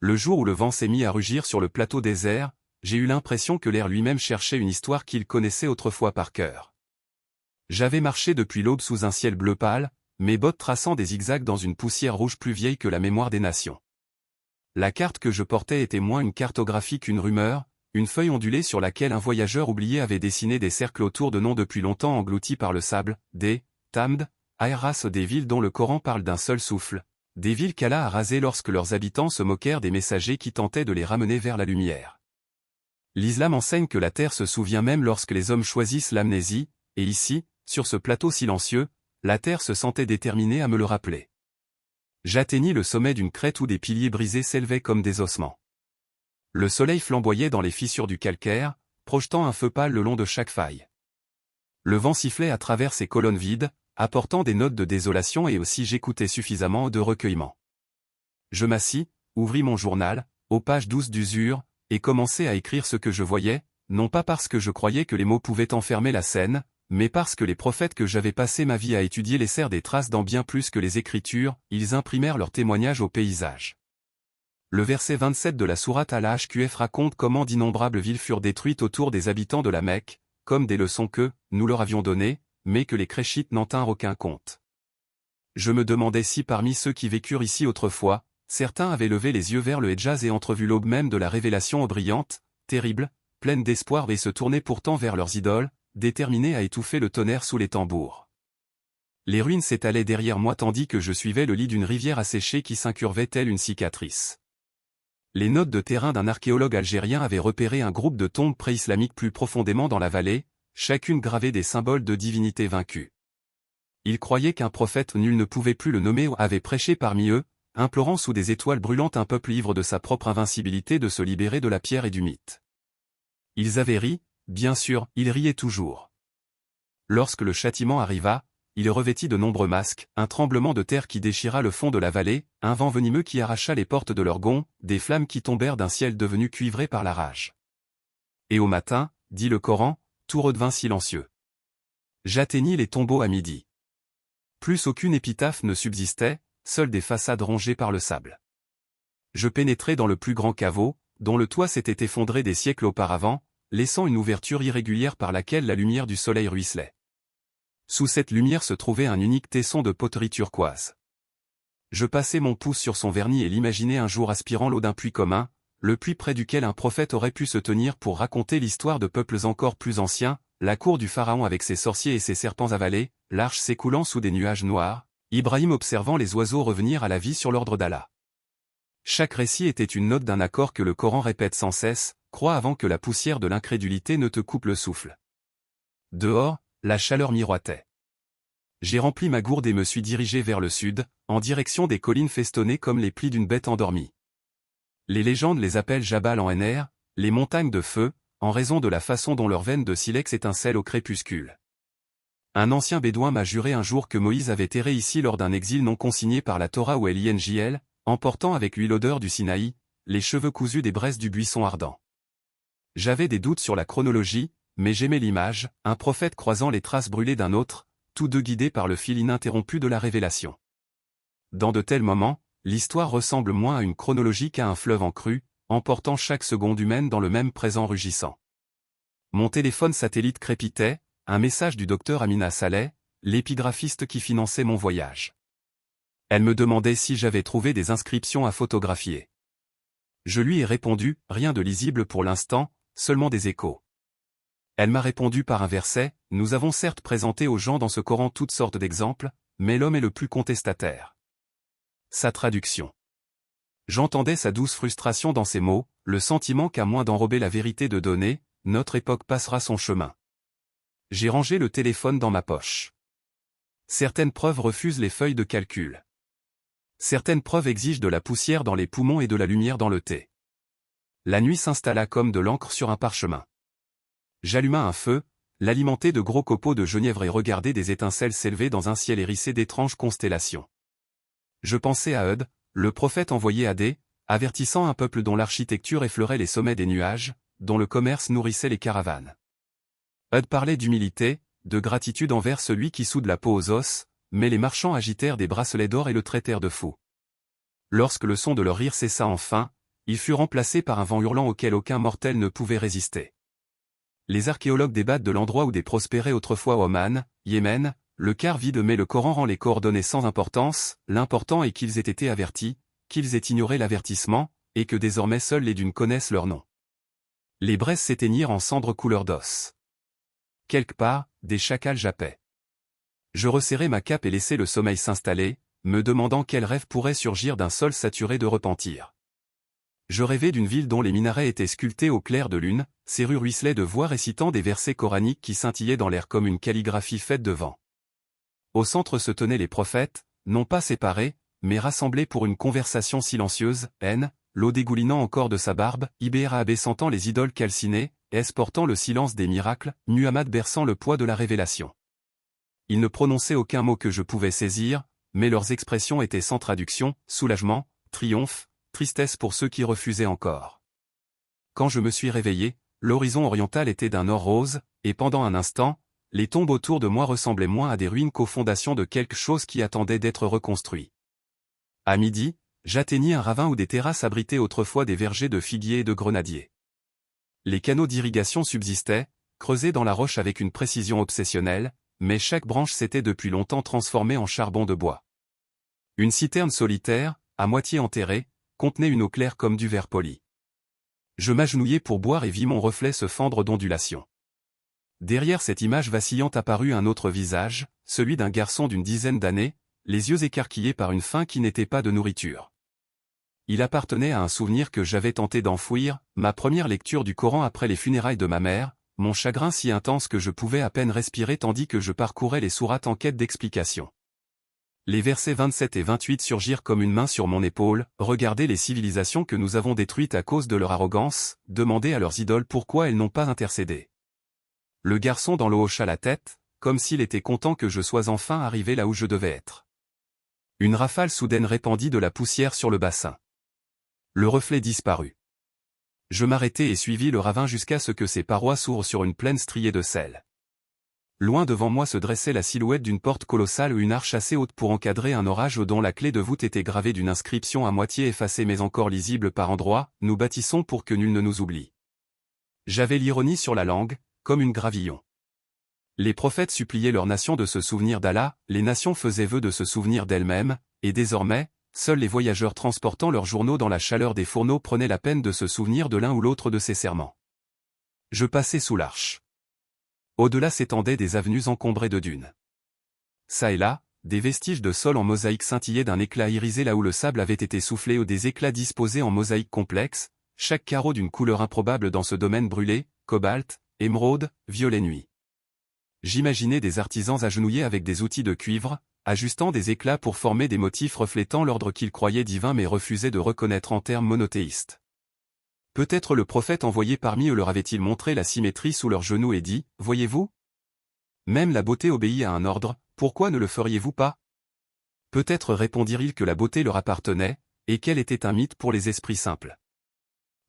Le jour où le vent s'est mis à rugir sur le plateau désert, j'ai eu l'impression que l'air lui-même cherchait une histoire qu'il connaissait autrefois par cœur. J'avais marché depuis l'aube sous un ciel bleu pâle, mes bottes traçant des zigzags dans une poussière rouge plus vieille que la mémoire des nations. La carte que je portais était moins une cartographie qu'une rumeur, une feuille ondulée sur laquelle un voyageur oublié avait dessiné des cercles autour de noms depuis longtemps engloutis par le sable, des Tamd, Aïras, des villes dont le Coran parle d'un seul souffle, des villes qu'Allah a rasées lorsque leurs habitants se moquèrent des messagers qui tentaient de les ramener vers la lumière. L'islam enseigne que la terre se souvient même lorsque les hommes choisissent l'amnésie, et ici, sur ce plateau silencieux, la terre se sentait déterminée à me le rappeler. J'atteignis le sommet d'une crête où des piliers brisés s'élevaient comme des ossements. Le soleil flamboyait dans les fissures du calcaire, projetant un feu pâle le long de chaque faille. Le vent sifflait à travers ces colonnes vides, apportant des notes de désolation et aussi j'écoutais suffisamment de recueillement. Je m'assis, ouvris mon journal, aux pages douces d'usure, et commençai à écrire ce que je voyais, non pas parce que je croyais que les mots pouvaient enfermer la scène, mais parce que les prophètes que j'avais passé ma vie à étudier laissèrent des traces dans bien plus que les écritures, ils imprimèrent leur témoignage au paysage. Le verset 27 de la sourate Al-Ahqaf raconte comment d'innombrables villes furent détruites autour des habitants de la Mecque, comme des leçons que, nous leur avions données, mais que les Créchites n'en tinrent aucun compte. Je me demandais si parmi ceux qui vécurent ici autrefois, certains avaient levé les yeux vers le Hedjaz et entrevu l'aube même de la révélation brillante, terrible, pleine d'espoir et se tournaient pourtant vers leurs idoles, déterminés à étouffer le tonnerre sous les tambours. Les ruines s'étalaient derrière moi tandis que je suivais le lit d'une rivière asséchée qui s'incurvait telle une cicatrice. Les notes de terrain d'un archéologue algérien avaient repéré un groupe de tombes pré-islamiques plus profondément dans la vallée, chacune gravée des symboles de divinités vaincues. Il croyait qu'un prophète nul ne pouvait plus le nommer ou avait prêché parmi eux, implorant sous des étoiles brûlantes un peuple ivre de sa propre invincibilité de se libérer de la pierre et du mythe. Ils avaient ri, bien sûr, ils riaient toujours. Lorsque le châtiment arriva, il revêtit de nombreux masques, un tremblement de terre qui déchira le fond de la vallée, un vent venimeux qui arracha les portes de leurs gonds, des flammes qui tombèrent d'un ciel devenu cuivré par la rage. Et au matin, dit le Coran, tout redevint silencieux. J'atteignis les tombeaux à midi. Plus aucune épitaphe ne subsistait, seules des façades rongées par le sable. Je pénétrai dans le plus grand caveau, dont le toit s'était effondré des siècles auparavant, laissant une ouverture irrégulière par laquelle la lumière du soleil ruisselait. Sous cette lumière se trouvait un unique tesson de poterie turquoise. Je passai mon pouce sur son vernis et l'imaginai un jour aspirant l'eau d'un puits commun, le puits près duquel un prophète aurait pu se tenir pour raconter l'histoire de peuples encore plus anciens, la cour du pharaon avec ses sorciers et ses serpents avalés, l'arche s'écoulant sous des nuages noirs, Ibrahim observant les oiseaux revenir à la vie sur l'ordre d'Allah. Chaque récit était une note d'un accord que le Coran répète sans cesse, crois avant que la poussière de l'incrédulité ne te coupe le souffle. Dehors, la chaleur miroitait. J'ai rempli ma gourde et me suis dirigé vers le sud, en direction des collines festonnées comme les plis d'une bête endormie. Les légendes les appellent Jabal en NR, les montagnes de feu, en raison de la façon dont leurs veines de silex étincellent au crépuscule. Un ancien bédouin m'a juré un jour que Moïse avait erré ici lors d'un exil non consigné par la Torah ou l'Injil, emportant avec lui l'odeur du Sinaï, les cheveux cousus des braises du buisson ardent. J'avais des doutes sur la chronologie, mais j'aimais l'image, un prophète croisant les traces brûlées d'un autre, tous deux guidés par le fil ininterrompu de la révélation. Dans de tels moments, l'histoire ressemble moins à une chronologie qu'à un fleuve en crue, emportant chaque seconde humaine dans le même présent rugissant. Mon téléphone satellite crépitait, un message du docteur Amina Saleh, l'épigraphiste qui finançait mon voyage. Elle me demandait si j'avais trouvé des inscriptions à photographier. Je lui ai répondu, rien de lisible pour l'instant, seulement des échos. Elle m'a répondu par un verset, nous avons certes présenté aux gens dans ce Coran toutes sortes d'exemples, mais l'homme est le plus contestataire. Sa traduction. J'entendais sa douce frustration dans ces mots, le sentiment qu'à moins d'enrober la vérité de donner, notre époque passera son chemin. J'ai rangé le téléphone dans ma poche. Certaines preuves refusent les feuilles de calcul. Certaines preuves exigent de la poussière dans les poumons et de la lumière dans le thé. La nuit s'installa comme de l'encre sur un parchemin. J'alluma un feu, l'alimentai de gros copeaux de genièvre et regardai des étincelles s'élever dans un ciel hérissé d'étranges constellations. Je pensais à Hud, le prophète envoyé à Dé, avertissant un peuple dont l'architecture effleurait les sommets des nuages, dont le commerce nourrissait les caravanes. Hud parlait d'humilité, de gratitude envers celui qui soude la peau aux os, mais les marchands agitèrent des bracelets d'or et le traitèrent de fou. Lorsque le son de leur rire cessa enfin, il fut remplacé par un vent hurlant auquel aucun mortel ne pouvait résister. Les archéologues débattent de l'endroit où des prospérait autrefois Oman, Yémen, le quart vide mais le Coran rend les coordonnées sans importance, l'important est qu'ils aient été avertis, qu'ils aient ignoré l'avertissement, et que désormais seuls les dunes connaissent leur nom. Les braises s'éteignirent en cendres couleur d'os. Quelque part, des chacals jappaient. Je resserrai ma cape et laissai le sommeil s'installer, me demandant quel rêve pourrait surgir d'un sol saturé de repentir. Je rêvais d'une ville dont les minarets étaient sculptés au clair de lune, ses rues ruisselaient de voix récitant des versets coraniques qui scintillaient dans l'air comme une calligraphie faite de vent. Au centre se tenaient les prophètes, non pas séparés, mais rassemblés pour une conversation silencieuse, l'eau dégoulinant encore de sa barbe, Ibn sentant les idoles calcinées, portant le silence des miracles, Muhammad berçant le poids de la révélation. Ils ne prononçaient aucun mot que je pouvais saisir, mais leurs expressions étaient sans traduction, soulagement, triomphe, tristesse pour ceux qui refusaient encore. Quand je me suis réveillé, l'horizon oriental était d'un or rose, et pendant un instant, les tombes autour de moi ressemblaient moins à des ruines qu'aux fondations de quelque chose qui attendait d'être reconstruit. À midi, j'atteignis un ravin où des terrasses abritaient autrefois des vergers de figuiers et de grenadiers. Les canaux d'irrigation subsistaient, creusés dans la roche avec une précision obsessionnelle, mais chaque branche s'était depuis longtemps transformée en charbon de bois. Une citerne solitaire, à moitié enterrée, contenait une eau claire comme du verre poli. Je m'agenouillai pour boire et vis mon reflet se fendre d'ondulations. Derrière cette image vacillante apparut un autre visage, celui d'un garçon d'une dizaine d'années, les yeux écarquillés par une faim qui n'était pas de nourriture. Il appartenait à un souvenir que j'avais tenté d'enfouir, ma première lecture du Coran après les funérailles de ma mère, mon chagrin si intense que je pouvais à peine respirer tandis que je parcourais les sourates en quête d'explications. Les versets 27 et 28 surgirent comme une main sur mon épaule, regardez les civilisations que nous avons détruites à cause de leur arrogance, demandez à leurs idoles pourquoi elles n'ont pas intercédé. Le garçon dans l'eau hocha la tête, comme s'il était content que je sois enfin arrivé là où je devais être. Une rafale soudaine répandit de la poussière sur le bassin. Le reflet disparut. Je m'arrêtai et suivis le ravin jusqu'à ce que ses parois s'ouvrent sur une plaine striée de sel. Loin devant moi se dressait la silhouette d'une porte colossale ou une arche assez haute pour encadrer un orage dont la clé de voûte était gravée d'une inscription à moitié effacée mais encore lisible par endroits, nous bâtissons pour que nul ne nous oublie. J'avais l'ironie sur la langue, comme une gravillon. Les prophètes suppliaient leurs nations de se souvenir d'Allah, les nations faisaient vœu de se souvenir d'elles-mêmes, et désormais, seuls les voyageurs transportant leurs journaux dans la chaleur des fourneaux prenaient la peine de se souvenir de l'un ou l'autre de ces serments. Je passai sous l'arche. Au-delà s'étendaient des avenues encombrées de dunes. Ça et là, des vestiges de sol en mosaïque scintillaient d'un éclat irisé là où le sable avait été soufflé ou des éclats disposés en mosaïque complexe, chaque carreau d'une couleur improbable dans ce domaine brûlé, cobalt, émeraude, violet nuit. J'imaginais des artisans agenouillés avec des outils de cuivre, ajustant des éclats pour former des motifs reflétant l'ordre qu'ils croyaient divin mais refusaient de reconnaître en termes monothéistes. Peut-être le prophète envoyé parmi eux leur avait-il montré la symétrie sous leurs genoux et dit, « Voyez-vous ? Même la beauté obéit à un ordre, pourquoi ne le feriez-vous pas ?» Peut-être répondirent-ils que la beauté leur appartenait, et qu'elle était un mythe pour les esprits simples.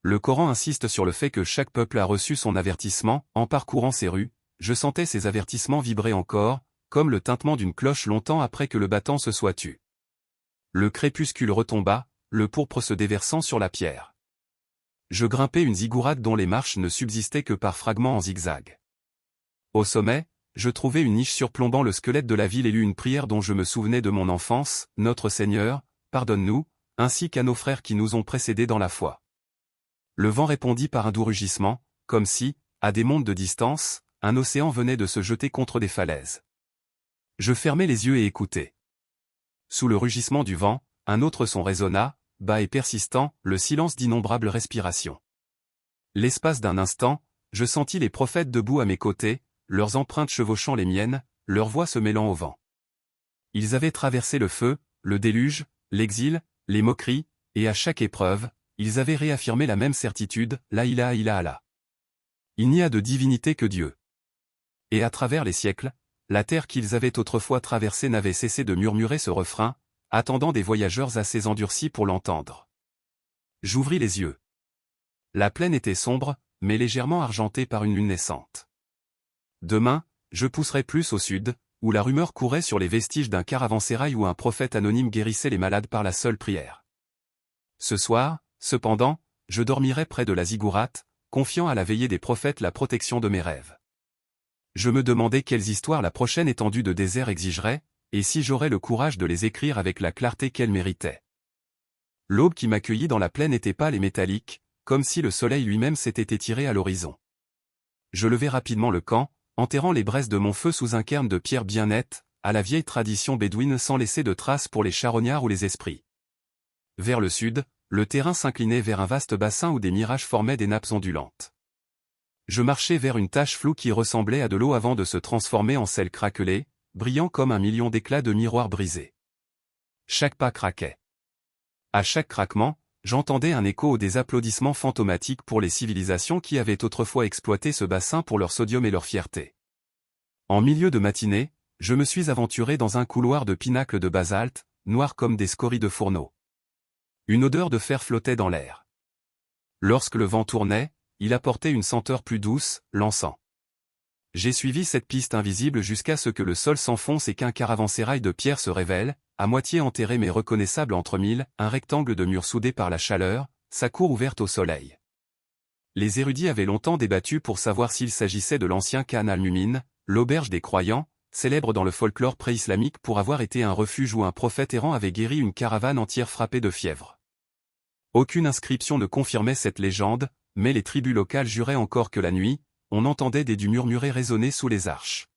Le Coran insiste sur le fait que chaque peuple a reçu son avertissement, en parcourant ces rues, je sentais ces avertissements vibrer encore, comme le tintement d'une cloche longtemps après que le battant se soit tu. Le crépuscule retomba, le pourpre se déversant sur la pierre. Je grimpai une ziggourate dont les marches ne subsistaient que par fragments en zigzag. Au sommet, je trouvai une niche surplombant le squelette de la ville et lus une prière dont je me souvenais de mon enfance, « Notre Seigneur, pardonne-nous, ainsi qu'à nos frères qui nous ont précédés dans la foi. » Le vent répondit par un doux rugissement, comme si, à des mondes de distance, un océan venait de se jeter contre des falaises. Je fermai les yeux et écoutai. Sous le rugissement du vent, un autre son résonna, bas et persistant, le silence d'innombrables respirations. L'espace d'un instant, je sentis les prophètes debout à mes côtés, leurs empreintes chevauchant les miennes, leurs voix se mêlant au vent. Ils avaient traversé le feu, le déluge, l'exil, les moqueries, et à chaque épreuve, ils avaient réaffirmé la même certitude, la ilaha illallah. Il n'y a de divinité que Dieu. Et à travers les siècles, la terre qu'ils avaient autrefois traversée n'avait cessé de murmurer ce refrain, attendant des voyageurs assez endurcis pour l'entendre. J'ouvris les yeux. La plaine était sombre, mais légèrement argentée par une lune naissante. Demain, je pousserai plus au sud, où la rumeur courait sur les vestiges d'un caravansérail où un prophète anonyme guérissait les malades par la seule prière. Ce soir, cependant, je dormirais près de la ziggourate, confiant à la veillée des prophètes la protection de mes rêves. Je me demandais quelles histoires la prochaine étendue de désert exigerait, et si j'aurais le courage de les écrire avec la clarté qu'elles méritaient. L'aube qui m'accueillit dans la plaine était pâle et métallique, comme si le soleil lui-même s'était étiré à l'horizon. Je levai rapidement le camp, enterrant les braises de mon feu sous un cairn de pierre bien nette, à la vieille tradition bédouine sans laisser de traces pour les charognards ou les esprits. Vers le sud, le terrain s'inclinait vers un vaste bassin où des mirages formaient des nappes ondulantes. Je marchais vers une tache floue qui ressemblait à de l'eau avant de se transformer en sel craquelé, brillant comme un million d'éclats de miroirs brisés. Chaque pas craquait. À chaque craquement, j'entendais un écho des applaudissements fantomatiques pour les civilisations qui avaient autrefois exploité ce bassin pour leur sodium et leur fierté. En milieu de matinée, je me suis aventuré dans un couloir de pinacles de basalte, noirs comme des scories de fourneaux. Une odeur de fer flottait dans l'air. Lorsque le vent tournait, il apportait une senteur plus douce, l'encens. J'ai suivi cette piste invisible jusqu'à ce que le sol s'enfonce et qu'un caravansérail de pierre se révèle, à moitié enterré mais reconnaissable entre mille, un rectangle de mur soudé par la chaleur, sa cour ouverte au soleil. Les érudits avaient longtemps débattu pour savoir s'il s'agissait de l'ancien Khan al-Mumin, l'auberge des croyants, célèbre dans le folklore pré-islamique pour avoir été un refuge où un prophète errant avait guéri une caravane entière frappée de fièvre. Aucune inscription ne confirmait cette légende, mais les tribus locales juraient encore que la nuit, on entendait du murmurer résonner sous les arches.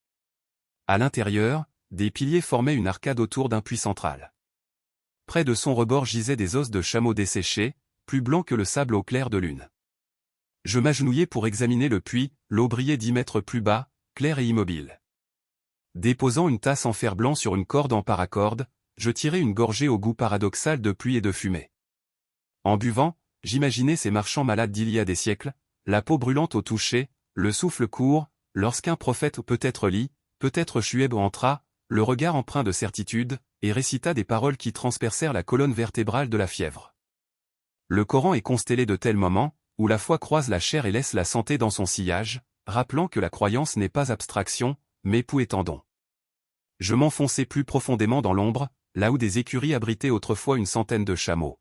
À l'intérieur, des piliers formaient une arcade autour d'un puits central. Près de son rebord gisaient des os de chameaux desséchés, plus blancs que le sable au clair de lune. Je m'agenouillai pour examiner le puits, l'eau brillait 10 mètres plus bas, claire et immobile. Déposant une tasse en fer blanc sur une corde en paracorde, je tirai une gorgée au goût paradoxal de pluie et de fumée. En buvant, j'imaginais ces marchands malades d'il y a des siècles, la peau brûlante au toucher, le souffle court, lorsqu'un prophète peut-être Li, peut-être Shuaib entra, le regard empreint de certitude, et récita des paroles qui transpercèrent la colonne vertébrale de la fièvre. Le Coran est constellé de tels moments, où la foi croise la chair et laisse la santé dans son sillage, rappelant que la croyance n'est pas abstraction, mais pouls et tendons. Je m'enfonçai plus profondément dans l'ombre, là où des écuries abritaient autrefois une centaine de chameaux.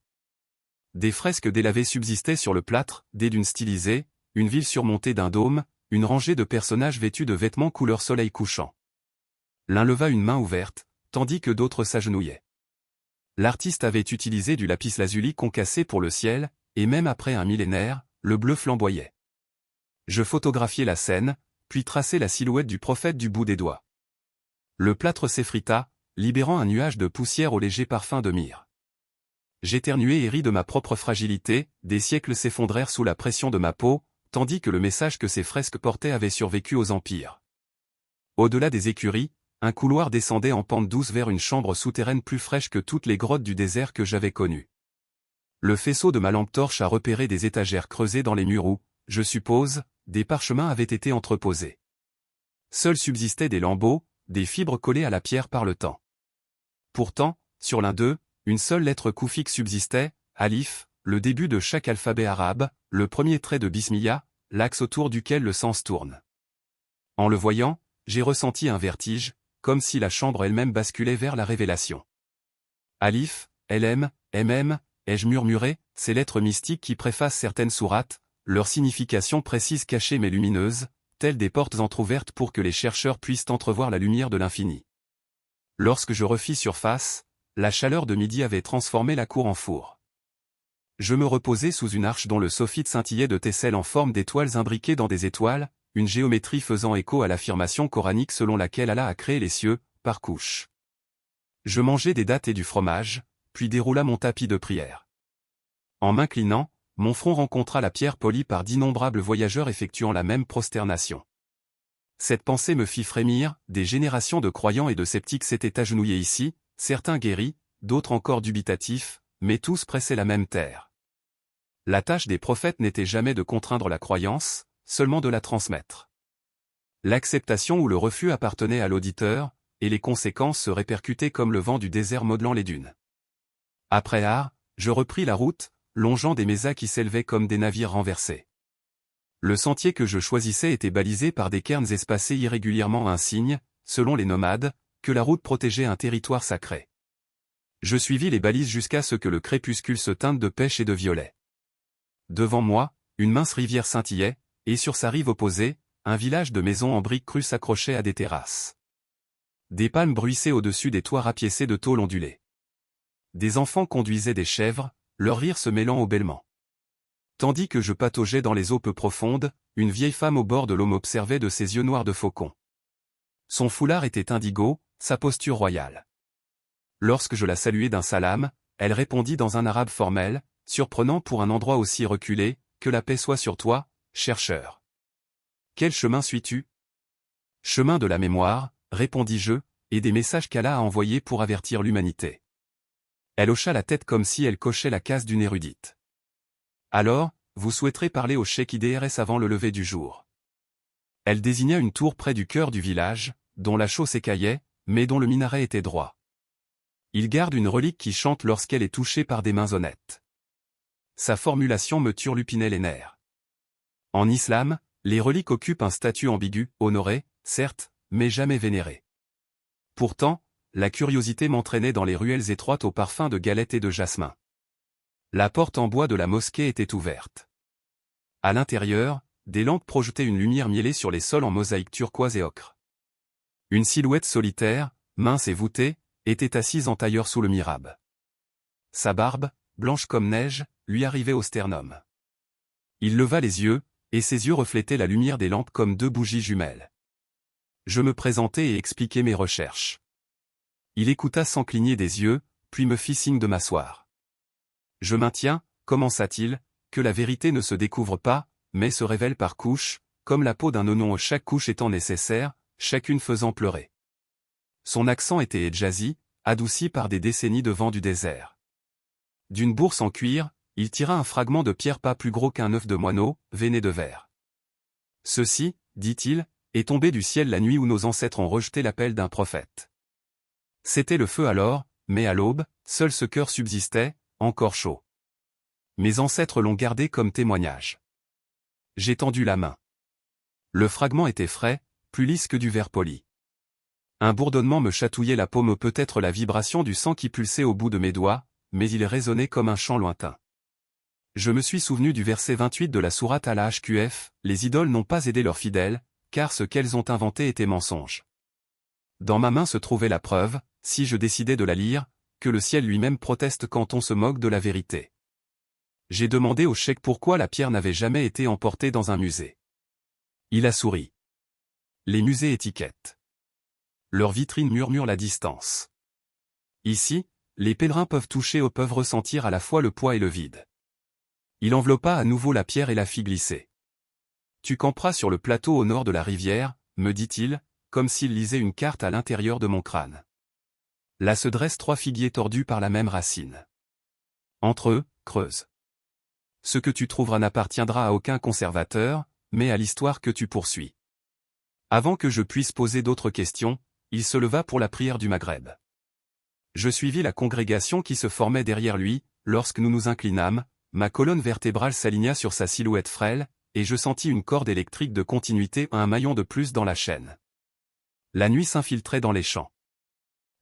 Des fresques délavées subsistaient sur le plâtre, des dunes stylisées, une ville surmontée d'un dôme, une rangée de personnages vêtus de vêtements couleur soleil couchant. L'un leva une main ouverte, tandis que d'autres s'agenouillaient. L'artiste avait utilisé du lapis-lazuli concassé pour le ciel, et même après un millénaire, le bleu flamboyait. Je photographiai la scène, puis traçai la silhouette du prophète du bout des doigts. Le plâtre s'effrita, libérant un nuage de poussière au léger parfum de myrrhe. J'éternuai et ris de ma propre fragilité, des siècles s'effondrèrent sous la pression de ma peau, tandis que le message que ces fresques portaient avait survécu aux empires. Au-delà des écuries, un couloir descendait en pente douce vers une chambre souterraine plus fraîche que toutes les grottes du désert que j'avais connues. Le faisceau de ma lampe torche a repéré des étagères creusées dans les murs où, je suppose, des parchemins avaient été entreposés. Seuls subsistaient des lambeaux, des fibres collées à la pierre par le temps. Pourtant, sur l'un d'eux, une seule lettre koufique subsistait, alif, le début de chaque alphabet arabe, le premier trait de Bismillah, l'axe autour duquel le sens tourne. En le voyant, j'ai ressenti un vertige, comme si la chambre elle-même basculait vers la révélation. Alif, LM, MM, ai-je murmuré, ces lettres mystiques qui préfacent certaines sourates, leur signification précise cachée mais lumineuse, telles des portes entr'ouvertes pour que les chercheurs puissent entrevoir la lumière de l'infini. Lorsque je refis surface, la chaleur de midi avait transformé la cour en four. Je me reposais sous une arche dont le soffit scintillait de tesselles en forme d'étoiles imbriquées dans des étoiles, une géométrie faisant écho à l'affirmation coranique selon laquelle Allah a créé les cieux, par couches. Je mangeai des dattes et du fromage, puis déroula mon tapis de prière. En m'inclinant, mon front rencontra la pierre polie par d'innombrables voyageurs effectuant la même prosternation. Cette pensée me fit frémir, des générations de croyants et de sceptiques s'étaient agenouillés ici, certains guéris, d'autres encore dubitatifs, mais tous pressaient la même terre. La tâche des prophètes n'était jamais de contraindre la croyance, seulement de la transmettre. L'acceptation ou le refus appartenait à l'auditeur, et les conséquences se répercutaient comme le vent du désert modelant les dunes. Après Ar, je repris la route, longeant des mésas qui s'élevaient comme des navires renversés. Le sentier que je choisissais était balisé par des cairns espacés irrégulièrement un signe, selon les nomades, que la route protégeait un territoire sacré. Je suivis les balises jusqu'à ce que le crépuscule se teinte de pêche et de violet. Devant moi, une mince rivière scintillait, et sur sa rive opposée, un village de maisons en briques crues s'accrochait à des terrasses. Des palmes bruissaient au-dessus des toits rapiécés de tôles ondulées. Des enfants conduisaient des chèvres, leur rire se mêlant au bêlement. Tandis que je pataugeais dans les eaux peu profondes, une vieille femme au bord de l'eau m'observait de ses yeux noirs de faucon. Son foulard était indigo, sa posture royale. Lorsque je la saluai d'un salam, elle répondit dans un arabe formel, surprenant pour un endroit aussi reculé, « Que la paix soit sur toi, chercheur. » « Quel chemin suis-tu ? » »« Chemin de la mémoire, répondis-je, et des messages qu'Allah a envoyés pour avertir l'humanité. Elle hocha la tête comme si elle cochait la case d'une érudite. Alors, vous souhaiterez parler au cheikh IDRS avant le lever du jour. Elle désigna une tour près du cœur du village, dont la chaussée s'écaillait, mais dont le minaret était droit. Il garde une relique qui chante lorsqu'elle est touchée par des mains honnêtes. Sa formulation me turlupinait les nerfs. En islam, les reliques occupent un statut ambigu, honoré, certes, mais jamais vénéré. Pourtant, la curiosité m'entraînait dans les ruelles étroites au parfum de galettes et de jasmin. La porte en bois de la mosquée était ouverte. À l'intérieur, des lampes projetaient une lumière mielée sur les sols en mosaïque turquoise et ocre. Une silhouette solitaire, mince et voûtée, était assise en tailleur sous le mihrab. Sa barbe, blanche comme neige, lui arrivait au sternum. Il leva les yeux, et ses yeux reflétaient la lumière des lampes comme deux bougies jumelles. Je me présentai et expliquai mes recherches. Il écouta sans cligner des yeux, puis me fit signe de m'asseoir. Je maintiens, commença-t-il, que la vérité ne se découvre pas, mais se révèle par couches, comme la peau d'un oignon, chaque couche étant nécessaire, chacune faisant pleurer. Son accent était hedjazi, adouci par des décennies de vent du désert. D'une bourse en cuir, il tira un fragment de pierre pas plus gros qu'un œuf de moineau, veiné de verre. Ceci, dit-il, est tombé du ciel la nuit où nos ancêtres ont rejeté l'appel d'un prophète. C'était le feu alors, mais à l'aube, seul ce cœur subsistait, encore chaud. Mes ancêtres l'ont gardé comme témoignage. J'ai tendu la main. Le fragment était frais, plus lisse que du verre poli. Un bourdonnement me chatouillait la paume, peut-être la vibration du sang qui pulsait au bout de mes doigts, mais il résonnait comme un chant lointain. Je me suis souvenu du verset 28 de la sourate Al-Ahqaf, « Les idoles n'ont pas aidé leurs fidèles, car ce qu'elles ont inventé était mensonge. » Dans ma main se trouvait la preuve, si je décidais de la lire, que le ciel lui-même proteste quand on se moque de la vérité. J'ai demandé au cheikh pourquoi la pierre n'avait jamais été emportée dans un musée. Il a souri. Les musées étiquettent. Leurs vitrines murmurent la distance. Ici, les pèlerins peuvent toucher ou peuvent ressentir à la fois le poids et le vide. Il enveloppa à nouveau la pierre et la fit glisser. Tu camperas sur le plateau au nord de la rivière, me dit-il, comme s'il lisait une carte à l'intérieur de mon crâne. Là se dressent 3 figuiers tordus par la même racine. Entre eux, creuse. Ce que tu trouveras n'appartiendra à aucun conservateur, mais à l'histoire que tu poursuis. Avant que je puisse poser d'autres questions, il se leva pour la prière du Maghreb. Je suivis la congrégation qui se formait derrière lui, lorsque nous nous inclinâmes, ma colonne vertébrale s'aligna sur sa silhouette frêle, et je sentis une corde électrique de continuité, un maillon de plus dans la chaîne. La nuit s'infiltrait dans les champs.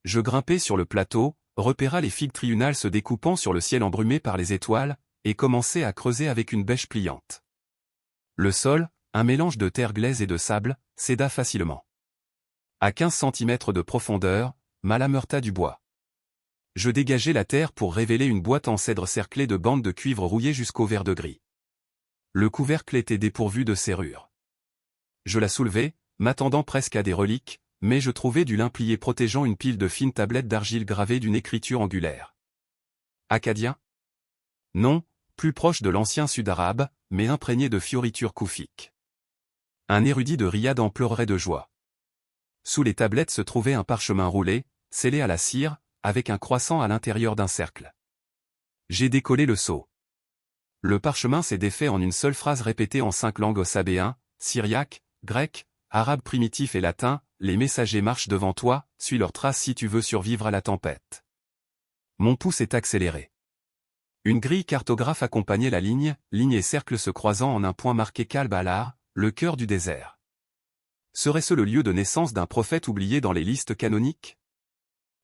Je grimpai sur le plateau, repéra les figues triunales se découpant sur le ciel embrumé par les étoiles, et commençai à creuser avec une bêche pliante. Le sol, un mélange de terre glaise et de sable, céda facilement. À 15 centimètres de profondeur, ma lame heurta du bois. Je dégageai la terre pour révéler une boîte en cèdre cerclée de bandes de cuivre rouillées jusqu'au vert de gris. Le couvercle était dépourvu de serrure. Je la soulevai, m'attendant presque à des reliques, mais je trouvai du lin plié protégeant une pile de fines tablettes d'argile gravées d'une écriture angulaire. Acadien? Non, plus proche de l'ancien sud-arabe, mais imprégné de fioritures koufiques. Un érudit de Riyad en pleurerait de joie. Sous les tablettes se trouvait un parchemin roulé, scellé à la cire, avec un croissant à l'intérieur d'un cercle. J'ai décollé le sceau. Le parchemin s'est défait en une seule phrase répétée en 5 langues sabéen, syriaque, grec, arabe primitif et latin, les messagers marchent devant toi, suis leurs traces si tu veux survivre à la tempête. Mon pouce est accéléré. Une grille cartographe accompagnait la ligne et cercle se croisant en un point marqué Kalb al-Ahar, le cœur du désert. Serait-ce le lieu de naissance d'un prophète oublié dans les listes canoniques?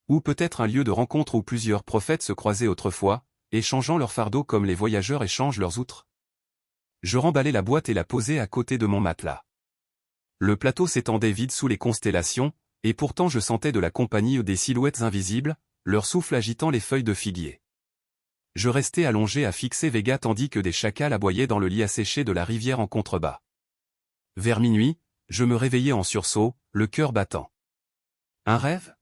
Ou peut-être un lieu de rencontre où plusieurs prophètes se croisaient autrefois, échangeant leurs fardeaux comme les voyageurs échangent leurs outres? Je remballai la boîte et la posai à côté de mon matelas. Le plateau s'étendait vide sous les constellations, et pourtant je sentais de la compagnie des silhouettes invisibles, leur souffle agitant les feuilles de figuier. Je restais allongé à fixer Vega tandis que des chacals aboyaient dans le lit asséché de la rivière en contrebas. Vers minuit, je me réveillai en sursaut, le cœur battant. Un rêve?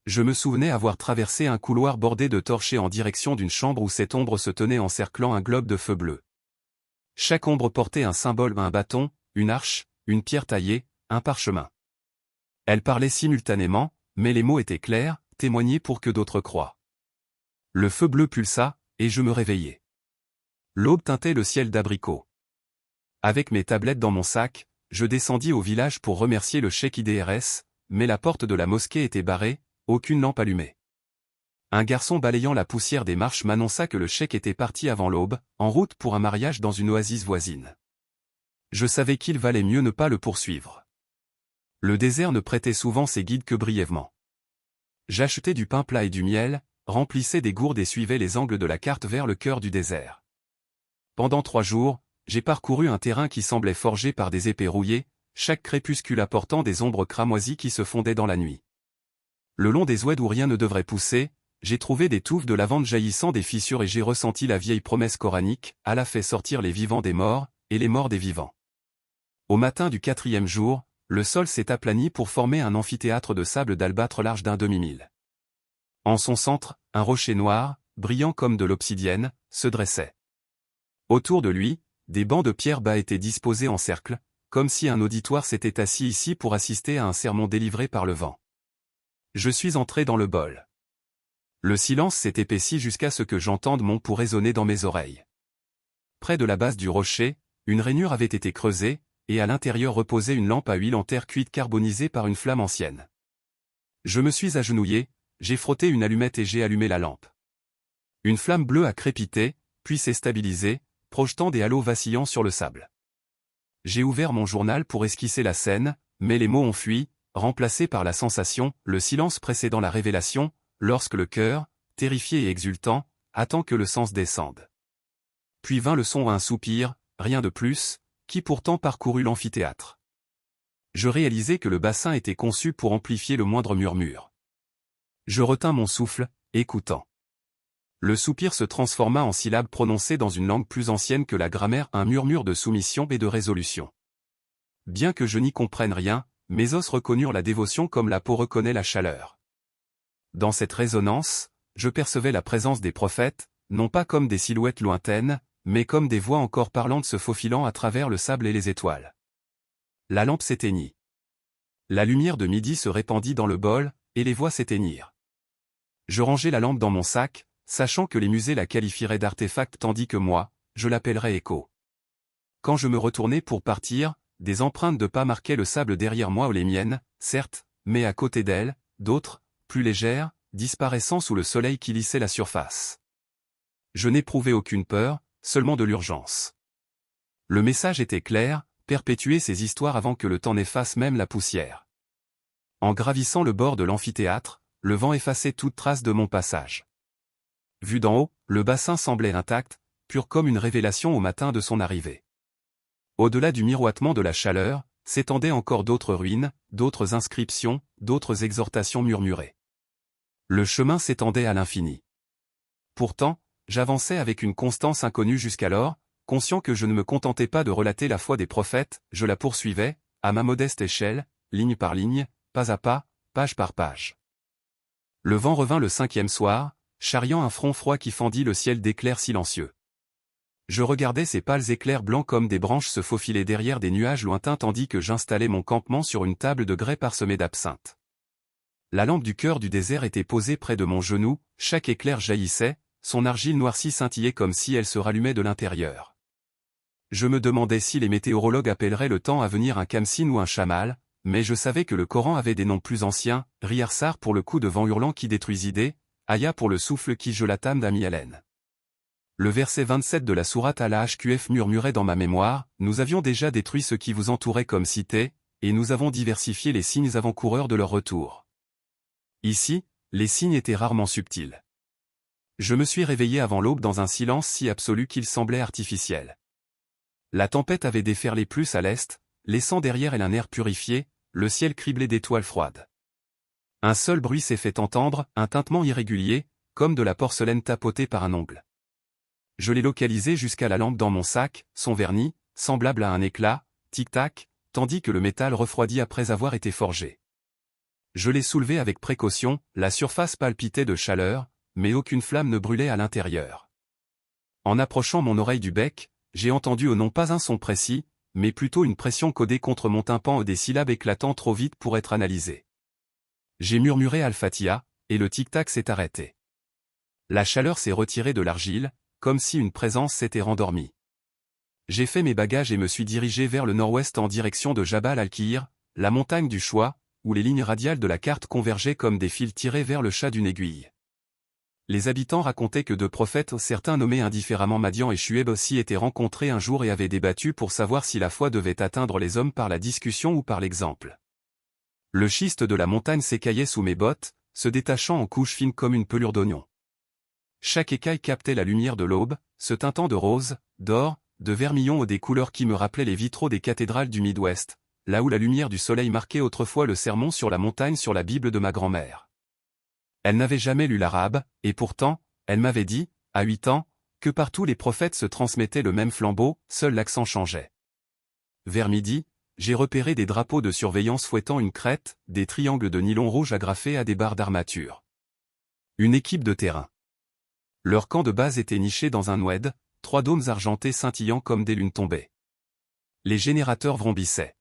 Je me souvenais avoir traversé un couloir bordé de torchers en direction d'une chambre où cette ombre se tenait encerclant un globe de feu bleu. Chaque ombre portait un symbole, un bâton, une arche, une pierre taillée, un parchemin. Elles parlaient simultanément, mais les mots étaient clairs, témoignés pour que d'autres croient. Le feu bleu pulsa, et je me réveillai. L'aube teintait le ciel d'abricot. Avec mes tablettes dans mon sac, je descendis au village pour remercier le cheikh IDRS, mais la porte de la mosquée était barrée, aucune lampe allumée. Un garçon balayant la poussière des marches m'annonça que le cheikh était parti avant l'aube, en route pour un mariage dans une oasis voisine. Je savais qu'il valait mieux ne pas le poursuivre. Le désert ne prêtait souvent ses guides que brièvement. J'achetais du pain plat et du miel, remplissais des gourdes et suivais les angles de la carte vers le cœur du désert. Pendant 3 jours, j'ai parcouru un terrain qui semblait forgé par des épées rouillées, chaque crépuscule apportant des ombres cramoisies qui se fondaient dans la nuit. Le long des oueds où rien ne devrait pousser, j'ai trouvé des touffes de lavande jaillissant des fissures et j'ai ressenti la vieille promesse coranique, Allah fait sortir les vivants des morts, et les morts des vivants. Au matin du 4e jour, le sol s'est aplani pour former un amphithéâtre de sable d'albâtre large d'un demi-mille. En son centre, un rocher noir, brillant comme de l'obsidienne, se dressait. Autour de lui, des bancs de pierre bas étaient disposés en cercle, comme si un auditoire s'était assis ici pour assister à un sermon délivré par le vent. Je suis entré dans le bol. Le silence s'est épaissi jusqu'à ce que j'entende mon pouls résonner dans mes oreilles. Près de la base du rocher, une rainure avait été creusée, et à l'intérieur reposait une lampe à huile en terre cuite carbonisée par une flamme ancienne. Je me suis agenouillé, j'ai frotté une allumette et j'ai allumé la lampe. Une flamme bleue a crépité, puis s'est stabilisée, projetant des halos vacillants sur le sable. J'ai ouvert mon journal pour esquisser la scène, mais les mots ont fui, remplacés par la sensation, le silence précédant la révélation, lorsque le cœur, terrifié et exultant, attend que le sens descende. Puis vint le son à un soupir, rien de plus, qui pourtant parcourut l'amphithéâtre. Je réalisai que le bassin était conçu pour amplifier le moindre murmure. Je retins mon souffle, écoutant. Le soupir se transforma en syllabes prononcées dans une langue plus ancienne que la grammaire, un murmure de soumission et de résolution. Bien que je n'y comprenne rien, mes os reconnurent la dévotion comme la peau reconnaît la chaleur. Dans cette résonance, je percevais la présence des prophètes, non pas comme des silhouettes lointaines, mais comme des voix encore parlantes se faufilant à travers le sable et les étoiles. La lampe s'éteignit. La lumière de midi se répandit dans le bol, et les voix s'éteignirent. Je rangeai la lampe dans mon sac, sachant que les musées la qualifieraient d'artefact tandis que moi, je l'appellerais écho. Quand je me retournai pour partir, des empreintes de pas marquaient le sable derrière moi ou les miennes, certes, mais à côté d'elles, d'autres, plus légères, disparaissant sous le soleil qui lissait la surface. Je n'éprouvais aucune peur, seulement de l'urgence. Le message était clair, perpétuer ces histoires avant que le temps n'efface même la poussière. En gravissant le bord de l'amphithéâtre, le vent effaçait toute trace de mon passage. Vu d'en haut, le bassin semblait intact, pur comme une révélation au matin de son arrivée. Au-delà du miroitement de la chaleur, s'étendaient encore d'autres ruines, d'autres inscriptions, d'autres exhortations murmurées. Le chemin s'étendait à l'infini. Pourtant, j'avançais avec une constance inconnue jusqu'alors, conscient que je ne me contentais pas de relater la foi des prophètes, je la poursuivais, à ma modeste échelle, ligne par ligne, pas à pas, page par page. Le vent revint le 5e soir, charriant un front froid qui fendit le ciel d'éclairs silencieux. Je regardais ces pâles éclairs blancs comme des branches se faufiler derrière des nuages lointains tandis que j'installais mon campement sur une table de grès parsemée d'absinthe. La lampe du cœur du désert était posée près de mon genou, chaque éclair jaillissait, son argile noircie scintillait comme si elle se rallumait de l'intérieur. Je me demandais si les météorologues appelleraient le temps à venir un Khamsin ou un Chamal, mais je savais que le Coran avait des noms plus anciens, Riarsar pour le coup de vent hurlant qui détruisit, Aya pour le souffle qui gela l'âme d'Ami Haleine. Le verset 27 de la sourate Al-Ahqaf murmurait dans ma mémoire, « Nous avions déjà détruit ce qui vous entourait comme cité, et nous avons diversifié les signes avant-coureurs de leur retour. » Ici, les signes étaient rarement subtils. Je me suis réveillé avant l'aube dans un silence si absolu qu'il semblait artificiel. La tempête avait déferlé plus à l'est, laissant derrière elle un air purifié, le ciel criblé d'étoiles froides. Un seul bruit s'est fait entendre, un tintement irrégulier, comme de la porcelaine tapotée par un ongle. Je l'ai localisé jusqu'à la lampe dans mon sac, son vernis, semblable à un éclat, tic-tac, tandis que le métal refroidit après avoir été forgé. Je l'ai soulevé avec précaution, la surface palpitait de chaleur, mais aucune flamme ne brûlait à l'intérieur. En approchant mon oreille du bec, j'ai entendu non pas un son précis, mais plutôt une pression codée contre mon tympan et des syllabes éclatant trop vite pour être analysées. J'ai murmuré Al-Fatiha, et le tic-tac s'est arrêté. La chaleur s'est retirée de l'argile, comme si une présence s'était rendormie. J'ai fait mes bagages et me suis dirigé vers le nord-ouest en direction de Jabal al-Kir, la montagne du choix, où les lignes radiales de la carte convergeaient comme des fils tirés vers le chat d'une aiguille. Les habitants racontaient que deux prophètes, certains nommés indifféremment Madian et Shuaib, s'y étaient rencontrés un jour et avaient débattu pour savoir si la foi devait atteindre les hommes par la discussion ou par l'exemple. Le schiste de la montagne s'écaillait sous mes bottes, se détachant en couches fines comme une pelure d'oignon. Chaque écaille captait la lumière de l'aube, se teintant de rose, d'or, de vermillon et des couleurs qui me rappelaient les vitraux des cathédrales du Midwest, là où la lumière du soleil marquait autrefois le sermon sur la montagne sur la Bible de ma grand-mère. Elle n'avait jamais lu l'arabe, et pourtant, elle m'avait dit, à 8 ans, que partout les prophètes se transmettaient le même flambeau, seul l'accent changeait. Vers midi, j'ai repéré des drapeaux de surveillance fouettant une crête, des triangles de nylon rouge agrafés à des barres d'armature. Une équipe de terrain. Leur camp de base était niché dans un oued, 3 dômes argentés scintillant comme des lunes tombées. Les générateurs vrombissaient.